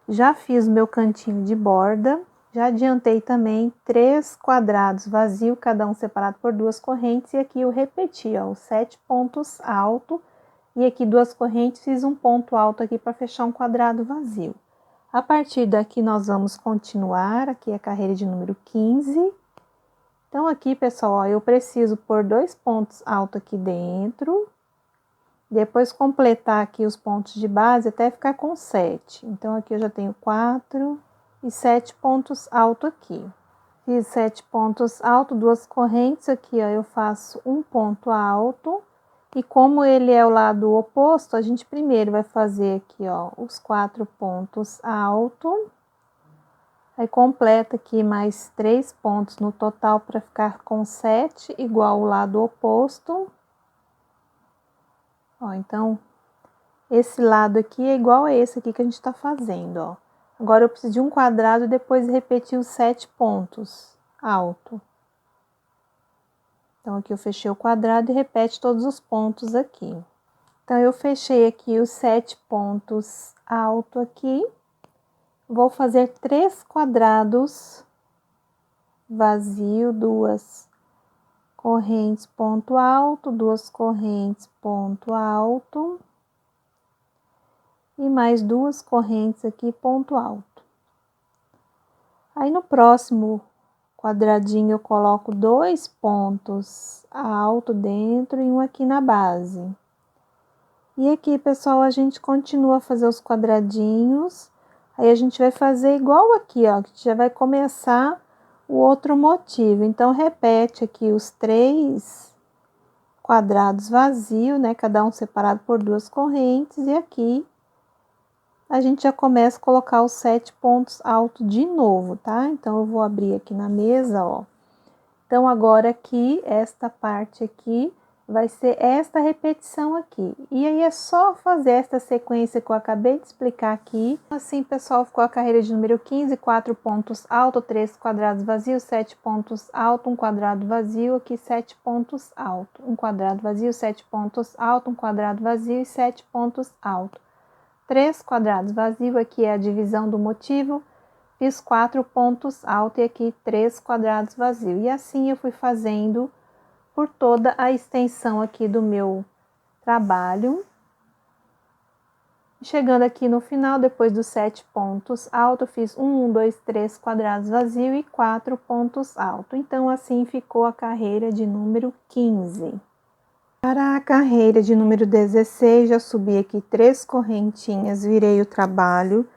já fiz o meu cantinho de borda, já adiantei também 3 quadrados vazio, cada um separado por 2 correntes, e aqui eu repeti, ó, os 7 pontos alto, e aqui 2 correntes, fiz um ponto alto aqui para fechar um quadrado vazio. A partir daqui, nós vamos continuar, aqui a carreira de número 15, Então, aqui, pessoal, ó, eu preciso pôr 2 pontos altos aqui dentro, depois completar aqui os pontos de base até ficar com 7. Então, aqui eu já tenho 4 e 7 pontos altos aqui. Fiz 7 pontos altos, 2 correntes aqui, ó, eu faço um ponto alto. E como ele é o lado oposto, a gente primeiro vai fazer aqui, ó, os 4 pontos altos. Aí, completa aqui mais 3 pontos no total para ficar com 7, igual o lado oposto. Ó, então, esse lado aqui é igual a esse aqui que a gente tá fazendo, ó. Agora, eu preciso de um quadrado e depois repetir os 7 pontos alto. Então, aqui eu fechei o quadrado e repete todos os pontos aqui. Então, eu fechei aqui os 7 pontos alto aqui. Vou fazer 3 quadrados vazio, 2 correntes ponto alto, 2 correntes ponto alto e mais 2 correntes aqui ponto alto. Aí no próximo quadradinho eu coloco 2 pontos alto dentro e um aqui na base. E aqui, pessoal, a gente continua a fazer os quadradinhos. Aí a gente vai fazer igual aqui, ó, que já vai começar o outro motivo. Então, repete aqui os 3 quadrados vazios, né? Cada um separado por 2 correntes. E aqui a gente já começa a colocar os 7 pontos altos de novo, tá? Então, eu vou abrir aqui na mesa, ó. Então, agora aqui, esta parte aqui, vai ser esta repetição aqui. E aí, é só fazer esta sequência que eu acabei de explicar aqui. Assim, pessoal, ficou a carreira de número 15, 4 pontos alto, 3 quadrados vazios, 7 pontos alto, um quadrado vazio, aqui 7 pontos alto, um quadrado vazio, 7 pontos alto, um quadrado vazio e 7 pontos alto. 3 quadrados vazios, aqui é a divisão do motivo. Fiz 4 pontos altos e aqui 3 quadrados vazios. E assim eu fui fazendo por toda a extensão aqui do meu trabalho. Chegando aqui no final, depois dos 7 pontos altos, fiz 1, 2, 3 quadrados vazios e 4 pontos altos. Então, assim ficou a carreira de número 15. Para a carreira de número 16, já subi aqui 3 correntinhas, virei o trabalho.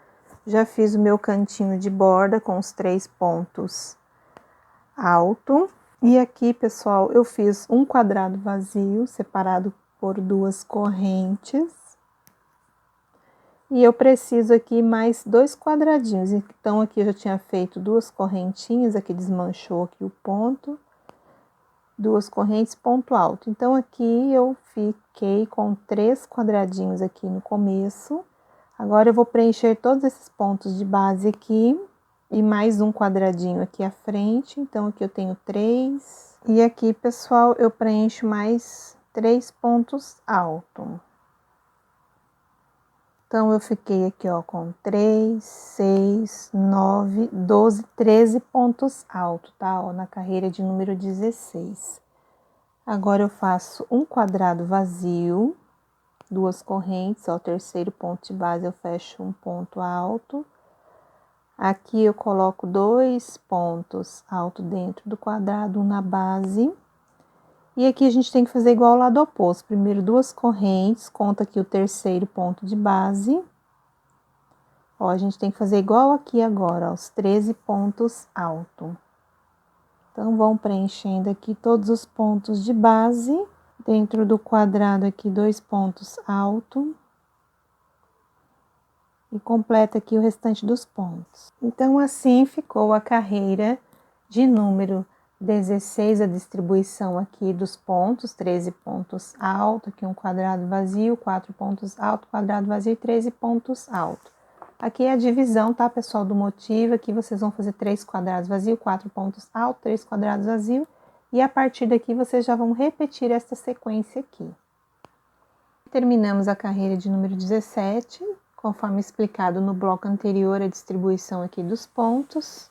Já fiz o meu cantinho de borda com os 3 pontos alto. E aqui, pessoal, eu fiz um quadrado vazio, separado por 2 correntes. E eu preciso aqui mais 2 quadradinhos. Então, aqui eu já tinha feito 2 correntinhas, aqui desmanchou aqui o ponto. 2 correntes, ponto alto. Então, aqui eu fiquei com 3 quadradinhos aqui no começo. Agora, eu vou preencher todos esses pontos de base aqui e mais um quadradinho aqui à frente. Então, aqui eu tenho 3. E aqui, pessoal, eu preencho mais 3 pontos altos. Então, eu fiquei aqui, ó, com 3, 6, 9, 12, 13 pontos altos, tá? Ó, na carreira de número 16. Agora, eu faço um quadrado vazio. 2 correntes, ó, o terceiro ponto de base eu fecho um ponto alto. Aqui eu coloco 2 pontos altos dentro do quadrado, um na base. E aqui a gente tem que fazer igual ao lado oposto. Primeiro 2 correntes, conta aqui o terceiro ponto de base. Ó, a gente tem que fazer igual aqui agora, ó, os 13 pontos altos. Então, vão preenchendo aqui todos os pontos de base. Dentro do quadrado aqui, 2 pontos altos. E completa aqui o restante dos pontos. Então, assim ficou a carreira de número 16, a distribuição aqui dos pontos, 13 pontos altos, aqui um quadrado vazio, 4 pontos altos, quadrado vazio e 13 pontos altos. Aqui é a divisão, tá, pessoal, do motivo. Aqui vocês vão fazer 3 quadrados vazios, 4 pontos altos, 3 quadrados vazios. E a partir daqui, vocês já vão repetir essa sequência aqui. Terminamos a carreira de número 17, conforme explicado no bloco anterior, a distribuição aqui dos pontos.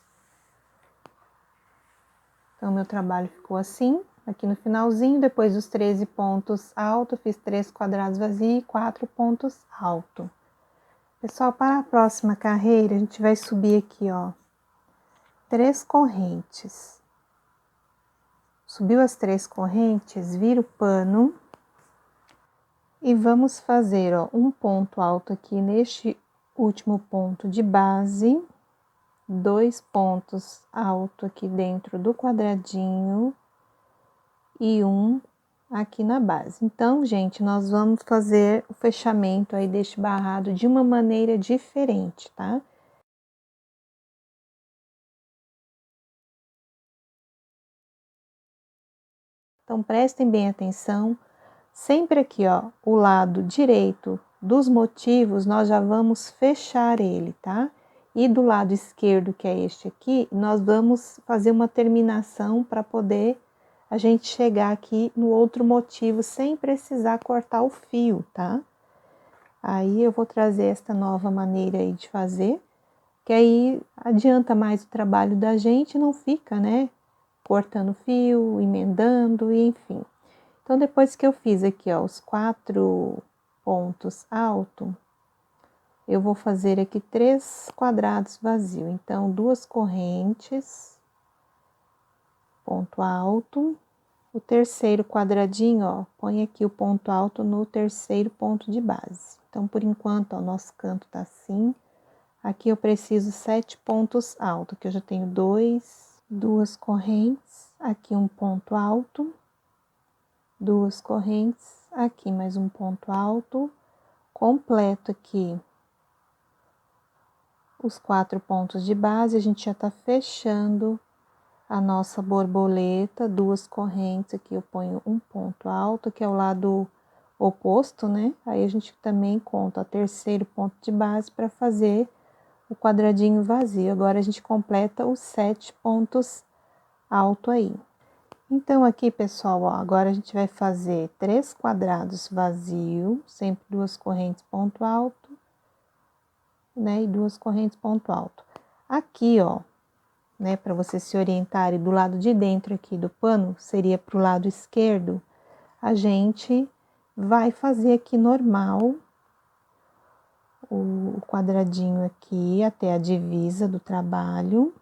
Então, meu trabalho ficou assim. Aqui no finalzinho, depois dos 13 pontos altos, fiz 3 quadrados vazios e 4 pontos altos. Pessoal, para a próxima carreira, a gente vai subir aqui, ó, 3 correntes. subiu as 3 correntes, vira o pano e vamos fazer, ó, um ponto alto aqui neste último ponto de base, 2 pontos altos aqui dentro do quadradinho e um aqui na base. Então, gente, nós vamos fazer o fechamento aí deste barrado de uma maneira diferente, tá? Então, prestem bem atenção. Sempre aqui, ó, o lado direito dos motivos, nós já vamos fechar ele, tá? E do lado esquerdo, que é este aqui, nós vamos fazer uma terminação para poder a gente chegar aqui no outro motivo sem precisar cortar o fio, tá? Aí eu vou trazer esta nova maneira aí de fazer, que aí adianta mais o trabalho da gente, não fica, né? Cortando fio, emendando, enfim. Então, depois que eu fiz aqui, ó, os 4 pontos altos, eu vou fazer aqui 3 quadrados vazios. Então, 2 correntes, ponto alto. O terceiro quadradinho, ó, põe aqui o ponto alto no terceiro ponto de base. Então, por enquanto, ó, nosso canto tá assim. Aqui eu preciso 7 pontos altos, que eu já tenho 2 correntes, aqui um ponto alto. 2 correntes, aqui mais um ponto alto, completo aqui os 4 pontos de base, a gente já tá fechando a nossa borboleta, 2 correntes, aqui eu ponho um ponto alto, que é o lado oposto, né? Aí a gente também conta o terceiro ponto de base para fazer o quadradinho vazio. Agora a gente completa os 7 pontos altos aí. Então, aqui, pessoal, ó, agora a gente vai fazer 3 quadrados vazios, sempre 2 correntes ponto alto, né, e 2 correntes ponto alto. Aqui, ó, né, para vocês se orientarem, do lado de dentro aqui do pano, seria pro lado esquerdo, a gente vai fazer aqui normal, o quadradinho aqui até a divisa do trabalho.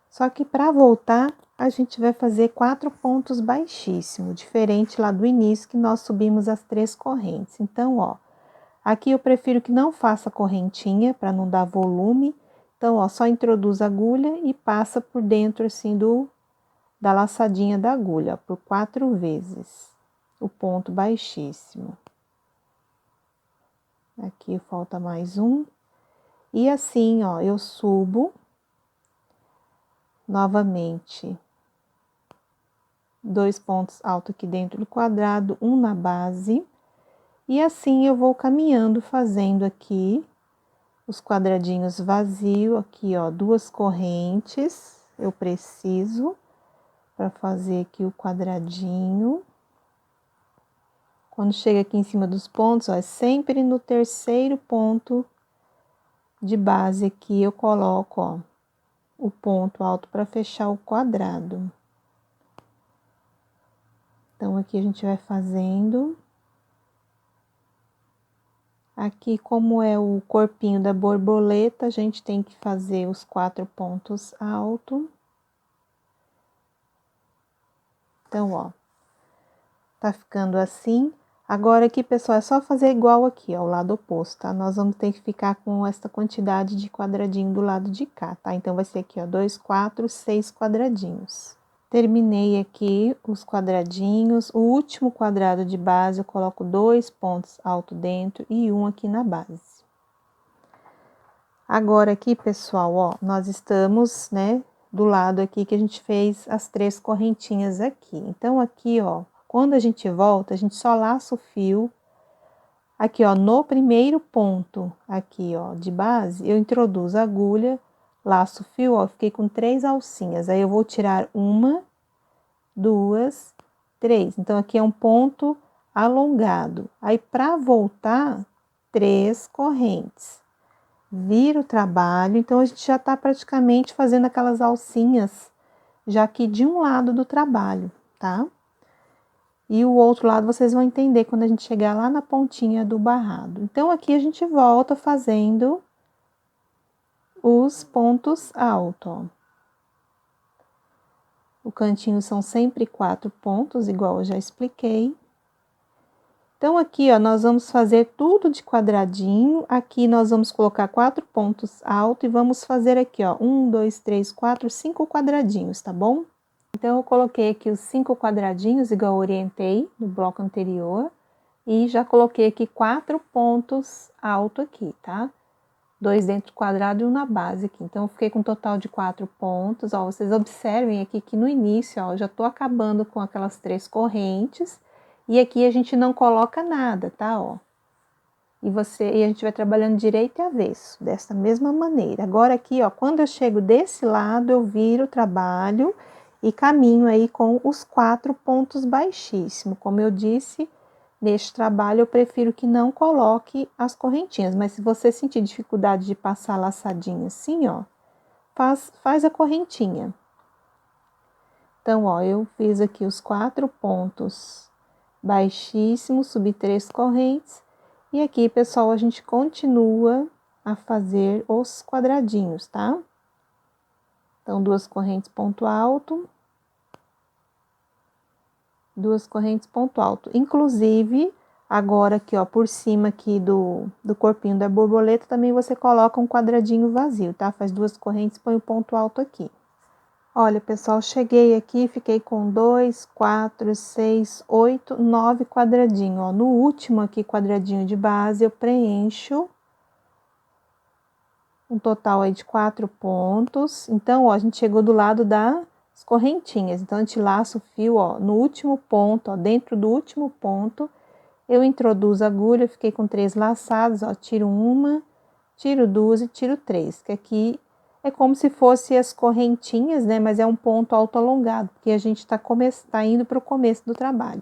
Só que para voltar, a gente vai fazer 4 pontos baixíssimos, diferente lá do início que nós subimos as 3 correntes. Então, ó, aqui eu prefiro que não faça correntinha para não dar volume. Então, ó, só introduz a agulha e passa por dentro assim da laçadinha da agulha, ó, por 4 vezes o ponto baixíssimo. Aqui falta mais um. E assim, ó, eu subo novamente 2 pontos altos aqui dentro do quadrado, um na base, e assim eu vou caminhando, fazendo aqui os quadradinhos vazios, aqui ó, 2 correntes, eu preciso, para fazer aqui o quadradinho. Quando chega aqui em cima dos pontos, ó, é sempre no terceiro ponto de base aqui, eu coloco, ó, o ponto alto para fechar o quadrado. Então, aqui a gente vai fazendo. Aqui, como é o corpinho da borboleta, a gente tem que fazer os 4 pontos altos. Então, ó, tá ficando assim. Agora aqui, pessoal, é só fazer igual aqui, ó, o lado oposto, tá? Nós vamos ter que ficar com essa quantidade de quadradinho do lado de cá, tá? Então, vai ser aqui, ó, 2, 4, 6 quadradinhos. Terminei aqui os quadradinhos. O último quadrado de base, eu coloco 2 pontos altos dentro e um aqui na base. Agora aqui, pessoal, ó, nós estamos, né, do lado aqui que a gente fez as 3 correntinhas aqui. Então, aqui, ó, quando a gente volta, a gente só laça o fio. Aqui, ó, no primeiro ponto, aqui, ó, de base, eu introduzo a agulha, laço o fio, ó, fiquei com 3 alcinhas. Aí, eu vou tirar 1, 2, 3. Então, aqui é um ponto alongado. Aí, para voltar, 3 correntes. Vira o trabalho, então a gente já tá praticamente fazendo aquelas alcinhas já aqui de um lado do trabalho, tá? E o outro lado vocês vão entender quando a gente chegar lá na pontinha do barrado. Então, aqui a gente volta fazendo os pontos altos, ó. O cantinho são sempre 4 pontos, igual eu já expliquei. Então, aqui, ó, nós vamos fazer tudo de quadradinho. Aqui, nós vamos colocar 4 pontos altos e vamos fazer aqui, ó, 1, 2, 3, 4, 5 quadradinhos, tá bom? Então, eu coloquei aqui os 5 quadradinhos, igual eu orientei no bloco anterior. E já coloquei aqui 4 pontos altos aqui, tá? 2 dentro do quadrado e 1 na base aqui. Então, eu fiquei com um total de 4 pontos. Ó, vocês observem aqui que no início, ó, eu já tô acabando com aquelas 3 correntes. E aqui a gente não coloca nada, tá? Ó. E a gente vai trabalhando direito e avesso, dessa mesma maneira. Agora aqui, ó, quando eu chego desse lado, eu viro o trabalho e caminho aí com os 4 pontos baixíssimos. Como eu disse, neste trabalho eu prefiro que não coloque as correntinhas, mas se você sentir dificuldade de passar laçadinha assim, ó, faz a correntinha. Então, ó, eu fiz aqui os 4 pontos baixíssimos, subi 3 correntes, e aqui, pessoal, a gente continua a fazer os quadradinhos, tá? Então, 2 correntes ponto alto, 2 correntes ponto alto. Inclusive, agora aqui, ó, por cima aqui do corpinho da borboleta, também você coloca um quadradinho vazio, tá? Faz 2 correntes, põe o ponto alto aqui. Olha, pessoal, cheguei aqui, fiquei com 2, 4, 6, 8, 9 quadradinhos, ó. No último aqui, quadradinho de base, eu preencho um total aí de 4 pontos. Então, ó, a gente chegou do lado das correntinhas. Então, a gente laça o fio, ó, no último ponto, ó, dentro do último ponto, eu introduzo a agulha, fiquei com 3 laçadas, ó, tiro uma, tiro 2 e tiro 3, que aqui é como se fosse as correntinhas, né? Mas é um ponto alto alongado, porque a gente tá indo para o começo do trabalho.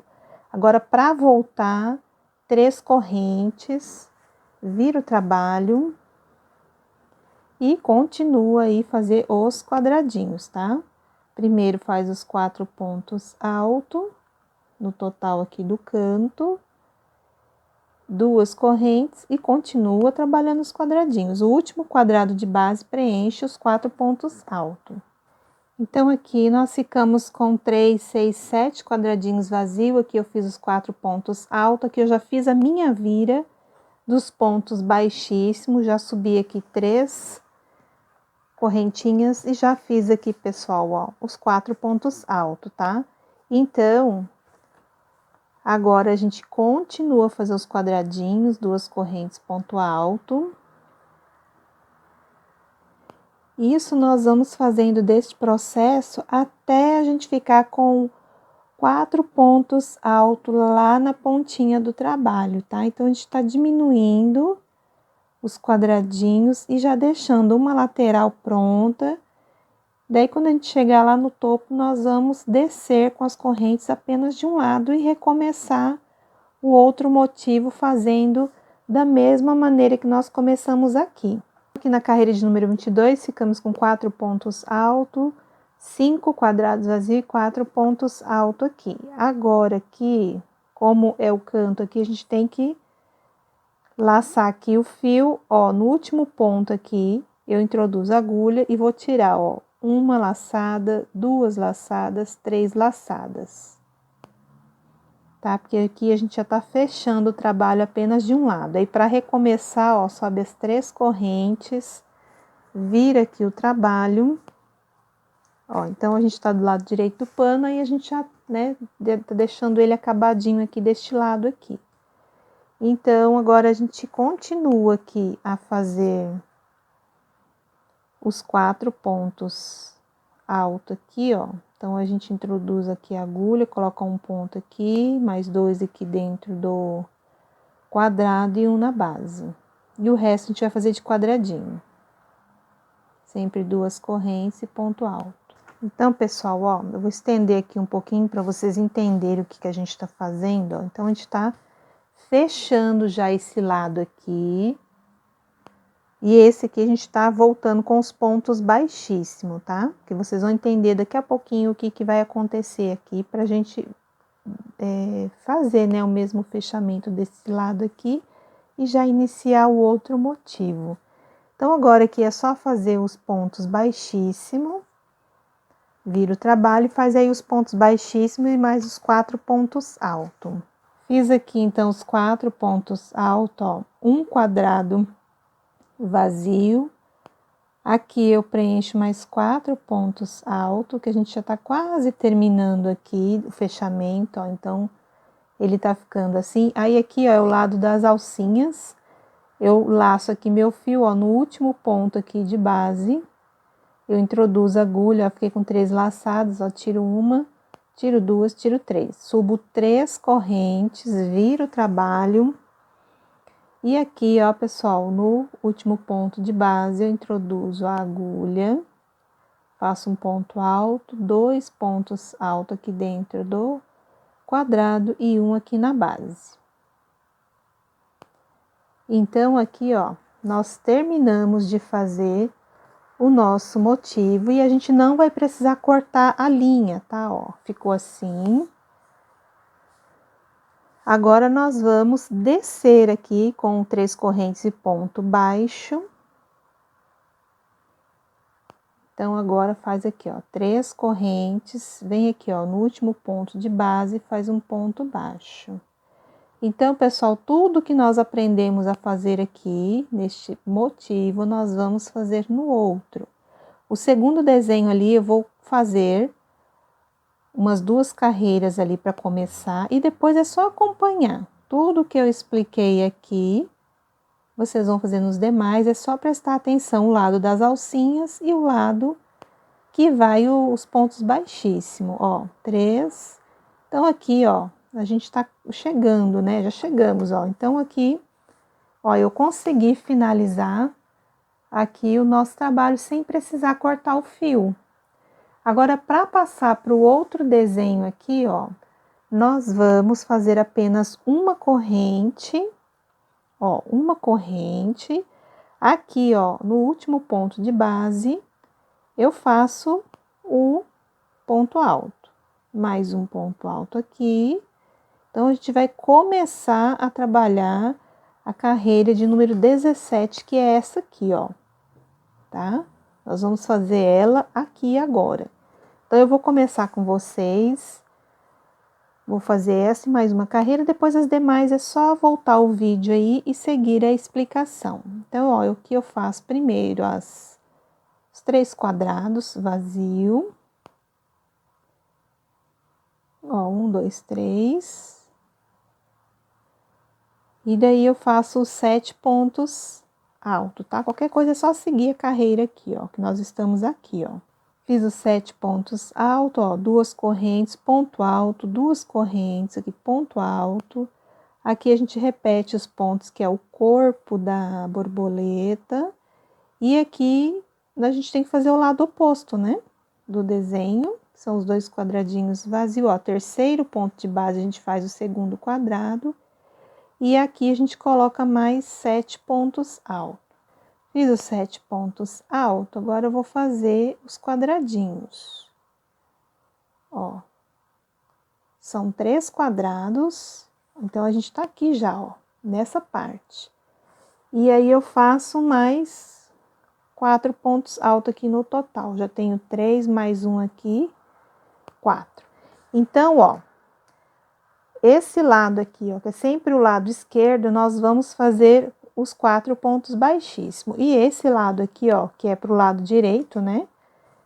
Agora, para voltar, 3 correntes, vira o trabalho e continua aí fazer os quadradinhos, tá? Primeiro faz os 4 pontos altos, no total aqui do canto, 2 correntes e continua trabalhando os quadradinhos. O último quadrado de base preenche os 4 pontos altos. Então, aqui nós ficamos com 3, 6, 7 quadradinhos vazios. Aqui eu fiz os 4 pontos altos. Aqui eu já fiz a minha vira dos pontos baixíssimos. Já subi aqui 3 correntinhas e já fiz aqui, pessoal, ó, os 4 pontos altos, tá? Então, agora, a gente continua a fazer os quadradinhos, 2 correntes ponto alto. Isso nós vamos fazendo deste processo até a gente ficar com 4 pontos altos lá na pontinha do trabalho, tá? Então, a gente tá diminuindo os quadradinhos e já deixando uma lateral pronta. Daí, quando a gente chegar lá no topo, nós vamos descer com as correntes apenas de um lado e recomeçar o outro motivo fazendo da mesma maneira que nós começamos aqui. Aqui na carreira de número 22, ficamos com 4 pontos altos, 5 quadrados vazios e 4 pontos altos aqui. Agora aqui, como é o canto aqui, a gente tem que laçar aqui o fio, ó, no último ponto aqui, eu introduzo a agulha e vou tirar, ó, 1 laçada, 2 laçadas, 3 laçadas. Tá? Porque aqui a gente já tá fechando o trabalho apenas de um lado. Aí, para recomeçar, ó, sobe as 3 correntes, vira aqui o trabalho. Ó, então, a gente tá do lado direito do pano, aí a gente já, né, tá deixando ele acabadinho aqui deste lado aqui. Então, agora a gente continua aqui a fazer os 4 pontos altos aqui, ó. Então, a gente introduz aqui a agulha, coloca um ponto aqui, mais 2 aqui dentro do quadrado e 1 na base. E o resto a gente vai fazer de quadradinho. Sempre 2 correntes e ponto alto. Então, pessoal, ó, eu vou estender aqui um pouquinho para vocês entenderem o que a gente tá fazendo, ó. Então, a gente tá fechando já esse lado aqui. E esse aqui a gente tá voltando com os pontos baixíssimos, tá? Que vocês vão entender daqui a pouquinho o que vai acontecer aqui pra gente fazer, né, o mesmo fechamento desse lado aqui e já iniciar o outro motivo. Então, agora aqui é só fazer os pontos baixíssimos, Vira o trabalho e faz aí os pontos baixíssimos e mais os 4 pontos altos. Fiz aqui, então, os 4 pontos altos, ó, um quadrado vazio. Aqui eu preencho mais 4 pontos altos, que a gente já tá quase terminando aqui o fechamento, ó, então ele tá ficando assim. Aí aqui, ó, é o lado das alcinhas. Eu laço aqui meu fio, ó, no último ponto aqui de base. Eu introduzo a agulha, ó, fiquei com 3 laçadas, ó, tiro uma, tiro duas, tiro 3. Subo 3 correntes, viro o trabalho. E aqui, ó, pessoal, no último ponto de base, eu introduzo a agulha, faço um ponto alto, 2 pontos altos aqui dentro do quadrado e um aqui na base. Então, aqui, ó, nós terminamos de fazer o nosso motivo e a gente não vai precisar cortar a linha, tá? Ó, ficou assim. Agora, nós vamos descer aqui com 3 correntes e ponto baixo. Então, agora faz aqui, ó, 3 correntes, vem aqui, ó, no último ponto de base, faz um ponto baixo. Então, pessoal, tudo que nós aprendemos a fazer aqui, neste motivo, nós vamos fazer no outro. O segundo desenho ali, eu vou fazer umas 2 carreiras ali para começar, e depois é só acompanhar. Tudo que eu expliquei aqui, vocês vão fazer nos demais, é só prestar atenção o lado das alcinhas e o lado que vai os pontos baixíssimos, ó, 3. Então, aqui, ó, a gente tá chegando, né? Já chegamos, ó. Então, aqui, ó, eu consegui finalizar aqui o nosso trabalho sem precisar cortar o fio. Agora, para passar para o outro desenho aqui, ó, nós vamos fazer apenas uma corrente, ó, uma corrente. Aqui, ó, no último ponto de base, eu faço o ponto alto. Mais um ponto alto aqui. Então, a gente vai começar a trabalhar a carreira de número 17, que é essa aqui, ó, tá? Nós vamos fazer ela aqui agora. Então, eu vou começar com vocês, vou fazer essa e mais uma carreira, depois as demais é só voltar o vídeo aí e seguir a explicação. Então, ó, o que eu faço primeiro, os 3 quadrados vazio. Ó, 1, 2, 3. E daí eu faço os 7 pontos altos, tá? Qualquer coisa é só seguir a carreira aqui, ó, que nós estamos aqui, ó. Fiz os 7 pontos altos, ó, 2 correntes, ponto alto, 2 correntes aqui, ponto alto. Aqui a gente repete os pontos, que é o corpo da borboleta. E aqui a gente tem que fazer o lado oposto, né? Do desenho, são os 2 quadradinhos vazios, ó. Terceiro ponto de base, a gente faz o segundo quadrado. E aqui a gente coloca mais 7 pontos altos. Fiz os 7 pontos altos, agora eu vou fazer os quadradinhos. Ó, são 3 quadrados, então a gente tá aqui já, ó, nessa parte. E aí eu faço mais 4 pontos altos aqui no total. Já tenho 3 mais um aqui, 4. Então, ó, esse lado aqui, ó, que é sempre o lado esquerdo, nós vamos fazer os 4 pontos baixíssimos. E esse lado aqui, ó, que é pro lado direito, né?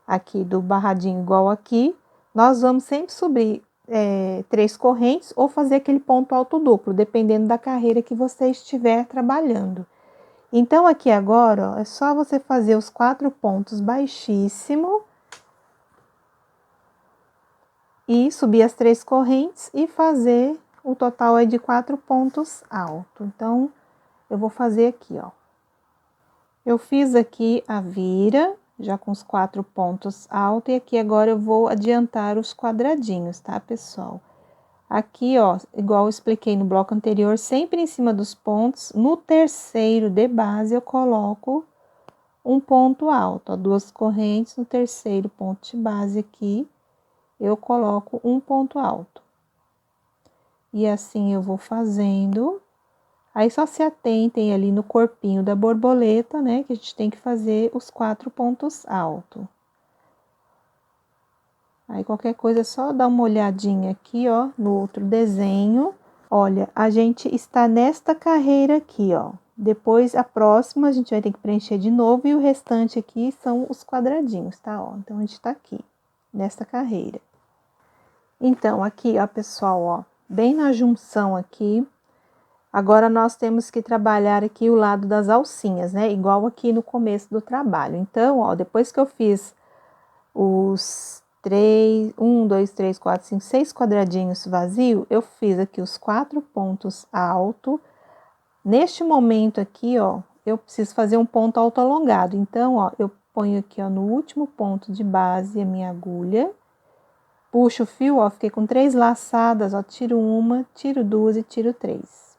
Aqui do barradinho igual aqui, nós vamos sempre subir 3 correntes ou fazer aquele ponto alto duplo, dependendo da carreira que você estiver trabalhando. Então, aqui agora, ó, é só você fazer os 4 pontos baixíssimos e subir as 3 correntes e fazer o total aí de 4 pontos altos. Então, eu vou fazer aqui, ó. Eu fiz aqui a vira, já com os 4 pontos altos, e aqui agora eu vou adiantar os quadradinhos, tá, pessoal? Aqui, ó, igual eu expliquei no bloco anterior, sempre em cima dos pontos, no terceiro de base eu coloco um ponto alto, ó, 2 correntes, no terceiro ponto de base aqui, eu coloco um ponto alto. E assim eu vou fazendo. Aí, só se atentem ali no corpinho da borboleta, né? Que a gente tem que fazer os 4 pontos altos. Aí qualquer coisa é só dar uma olhadinha aqui, ó, no outro desenho. Olha, a gente está nesta carreira aqui, ó. Depois, a próxima, a gente vai ter que preencher de novo e o restante aqui são os quadradinhos, tá? Ó, então, a gente tá aqui, nesta carreira. Então, aqui, ó, pessoal, ó, bem na junção aqui, agora nós temos que trabalhar aqui o lado das alcinhas, né? Igual aqui no começo do trabalho. Então, ó, depois que eu fiz os 6 quadradinhos vazio, eu fiz aqui os 4 pontos altos. Neste momento aqui, ó, eu preciso fazer um ponto alto alongado. Então, ó, eu ponho aqui, ó, no último ponto de base a minha agulha, puxo o fio, ó, fiquei com 3 laçadas, ó, tiro uma, tiro duas e tiro 3,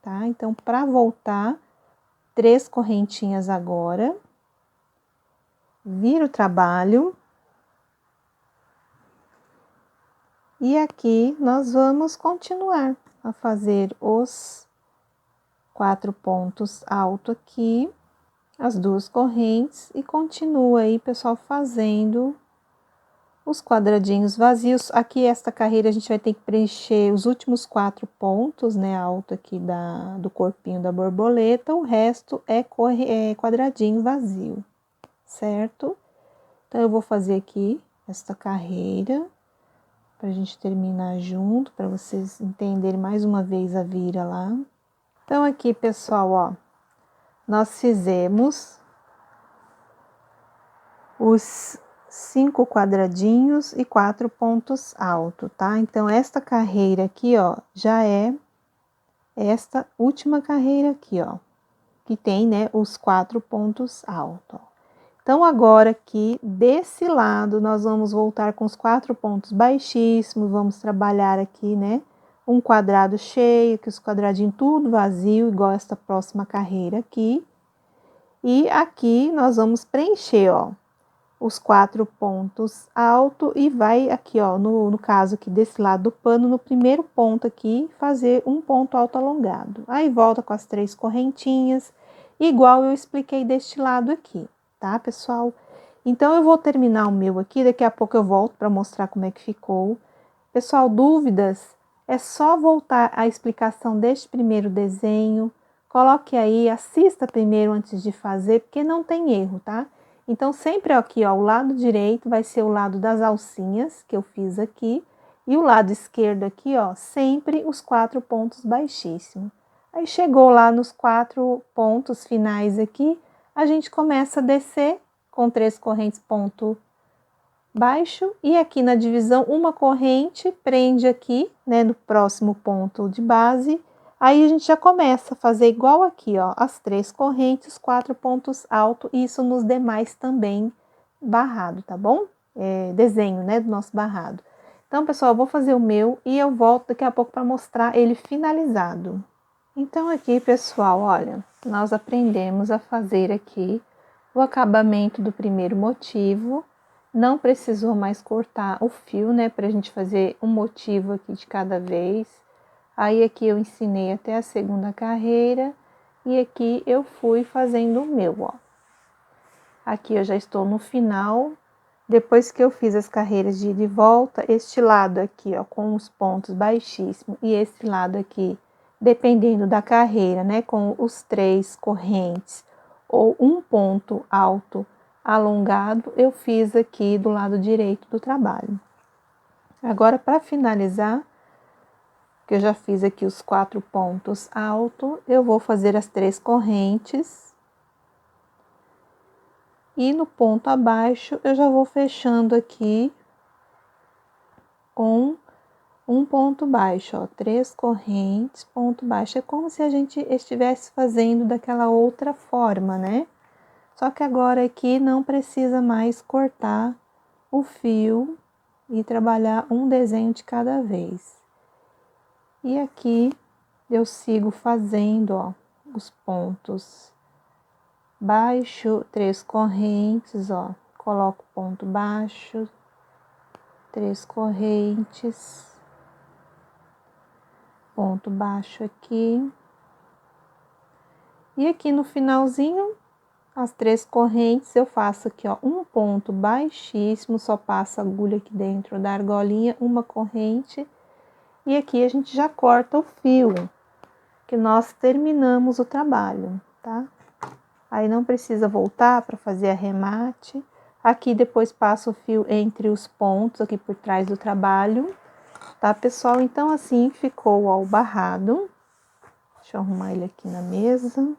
tá? Então, para voltar, 3 correntinhas agora, viro o trabalho. E aqui nós vamos continuar a fazer os 4 pontos altos aqui, as 2 correntes, e continua aí, pessoal, fazendo os quadradinhos vazios. Aqui, esta carreira, a gente vai ter que preencher os últimos 4 pontos, né, alto aqui do corpinho da borboleta, o resto é quadradinho vazio, certo? Então, eu vou fazer aqui esta carreira, pra gente terminar junto, para vocês entenderem mais uma vez a vira lá. Então, aqui, pessoal, ó, nós fizemos os 5 quadradinhos e 4 pontos altos, tá? Então, esta carreira aqui, ó, já é esta última carreira aqui, ó, que tem, né, os 4 pontos altos, ó. Então, agora aqui, desse lado, nós vamos voltar com os 4 pontos baixíssimos, vamos trabalhar aqui, né, um quadrado cheio, que os quadradinhos tudo vazio, igual esta próxima carreira aqui. E aqui, nós vamos preencher, ó, os 4 pontos altos e vai aqui, ó, no caso aqui desse lado do pano, no primeiro ponto aqui, fazer um ponto alto alongado. Aí, volta com as 3 correntinhas, igual eu expliquei deste lado aqui. Tá, pessoal? Então, eu vou terminar o meu aqui, daqui a pouco eu volto para mostrar como é que ficou. Pessoal, dúvidas? É só voltar à explicação deste primeiro desenho, coloque aí, assista primeiro antes de fazer, porque não tem erro, tá? Então, sempre aqui, ó, o lado direito vai ser o lado das alcinhas, que eu fiz aqui, e o lado esquerdo aqui, ó, sempre os 4 pontos baixíssimos. Aí, chegou lá nos 4 pontos finais aqui, a gente começa a descer com 3 correntes ponto baixo e aqui na divisão uma corrente prende aqui, né, no próximo ponto de base. Aí a gente já começa a fazer igual aqui, ó, as 3 correntes, 4 pontos altos, e isso nos demais também barrado, tá bom? Desenho, né, do nosso barrado. Então, pessoal, eu vou fazer o meu e eu volto daqui a pouco para mostrar ele finalizado. Então, aqui, pessoal, olha, nós aprendemos a fazer aqui o acabamento do primeiro motivo. Não precisou mais cortar o fio, né, pra gente fazer um motivo aqui de cada vez. Aí, aqui eu ensinei até a segunda carreira e aqui eu fui fazendo o meu, ó. Aqui eu já estou no final. Depois que eu fiz as carreiras de ida e volta, este lado aqui, ó, com os pontos baixíssimos e esse lado aqui, dependendo da carreira, né, com os 3 correntes ou um ponto alto alongado, eu fiz aqui do lado direito do trabalho. Agora, para finalizar, que eu já fiz aqui os 4 pontos altos, eu vou fazer as 3 correntes. E no ponto abaixo, eu já vou fechando aqui com um ponto baixo, ó, 3 correntes, ponto baixo. É como se a gente estivesse fazendo daquela outra forma, né? Só que agora aqui não precisa mais cortar o fio e trabalhar um desenho de cada vez. E aqui eu sigo fazendo, ó, os pontos baixo, 3 correntes, ó, coloco ponto baixo, 3 correntes, ponto baixo aqui. E aqui no finalzinho, as 3 correntes, eu faço aqui, ó, um ponto baixíssimo, só passo a agulha aqui dentro da argolinha, uma corrente, e aqui a gente já corta o fio, que nós terminamos o trabalho, tá? Aí não precisa voltar para fazer arremate. Aqui depois passo o fio entre os pontos aqui por trás do trabalho, tá, pessoal? Então assim ficou, ó, o barrado. Deixa eu arrumar ele aqui na mesa.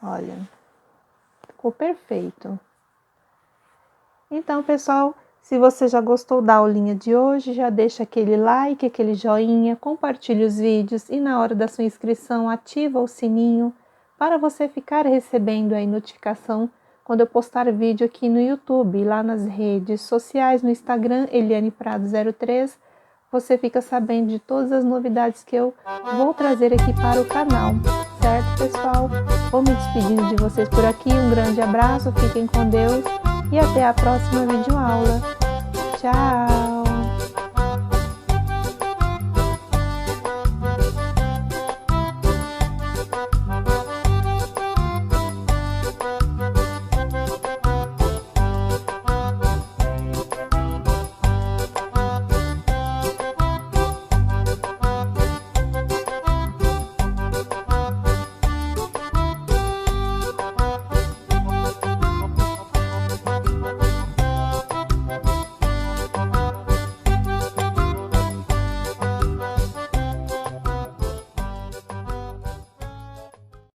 Olha, ficou perfeito. Então, pessoal, se você já gostou da aulinha de hoje, já deixa aquele like, aquele joinha, compartilhe os vídeos e na hora da sua inscrição ativa o sininho para você ficar recebendo aí notificação quando eu postar vídeo aqui no YouTube, lá nas redes sociais, no Instagram, Eliane Prado 03, você fica sabendo de todas as novidades que eu vou trazer aqui para o canal, certo, pessoal? Vou me despedindo de vocês por aqui, um grande abraço, fiquem com Deus e até a próxima videoaula. Tchau!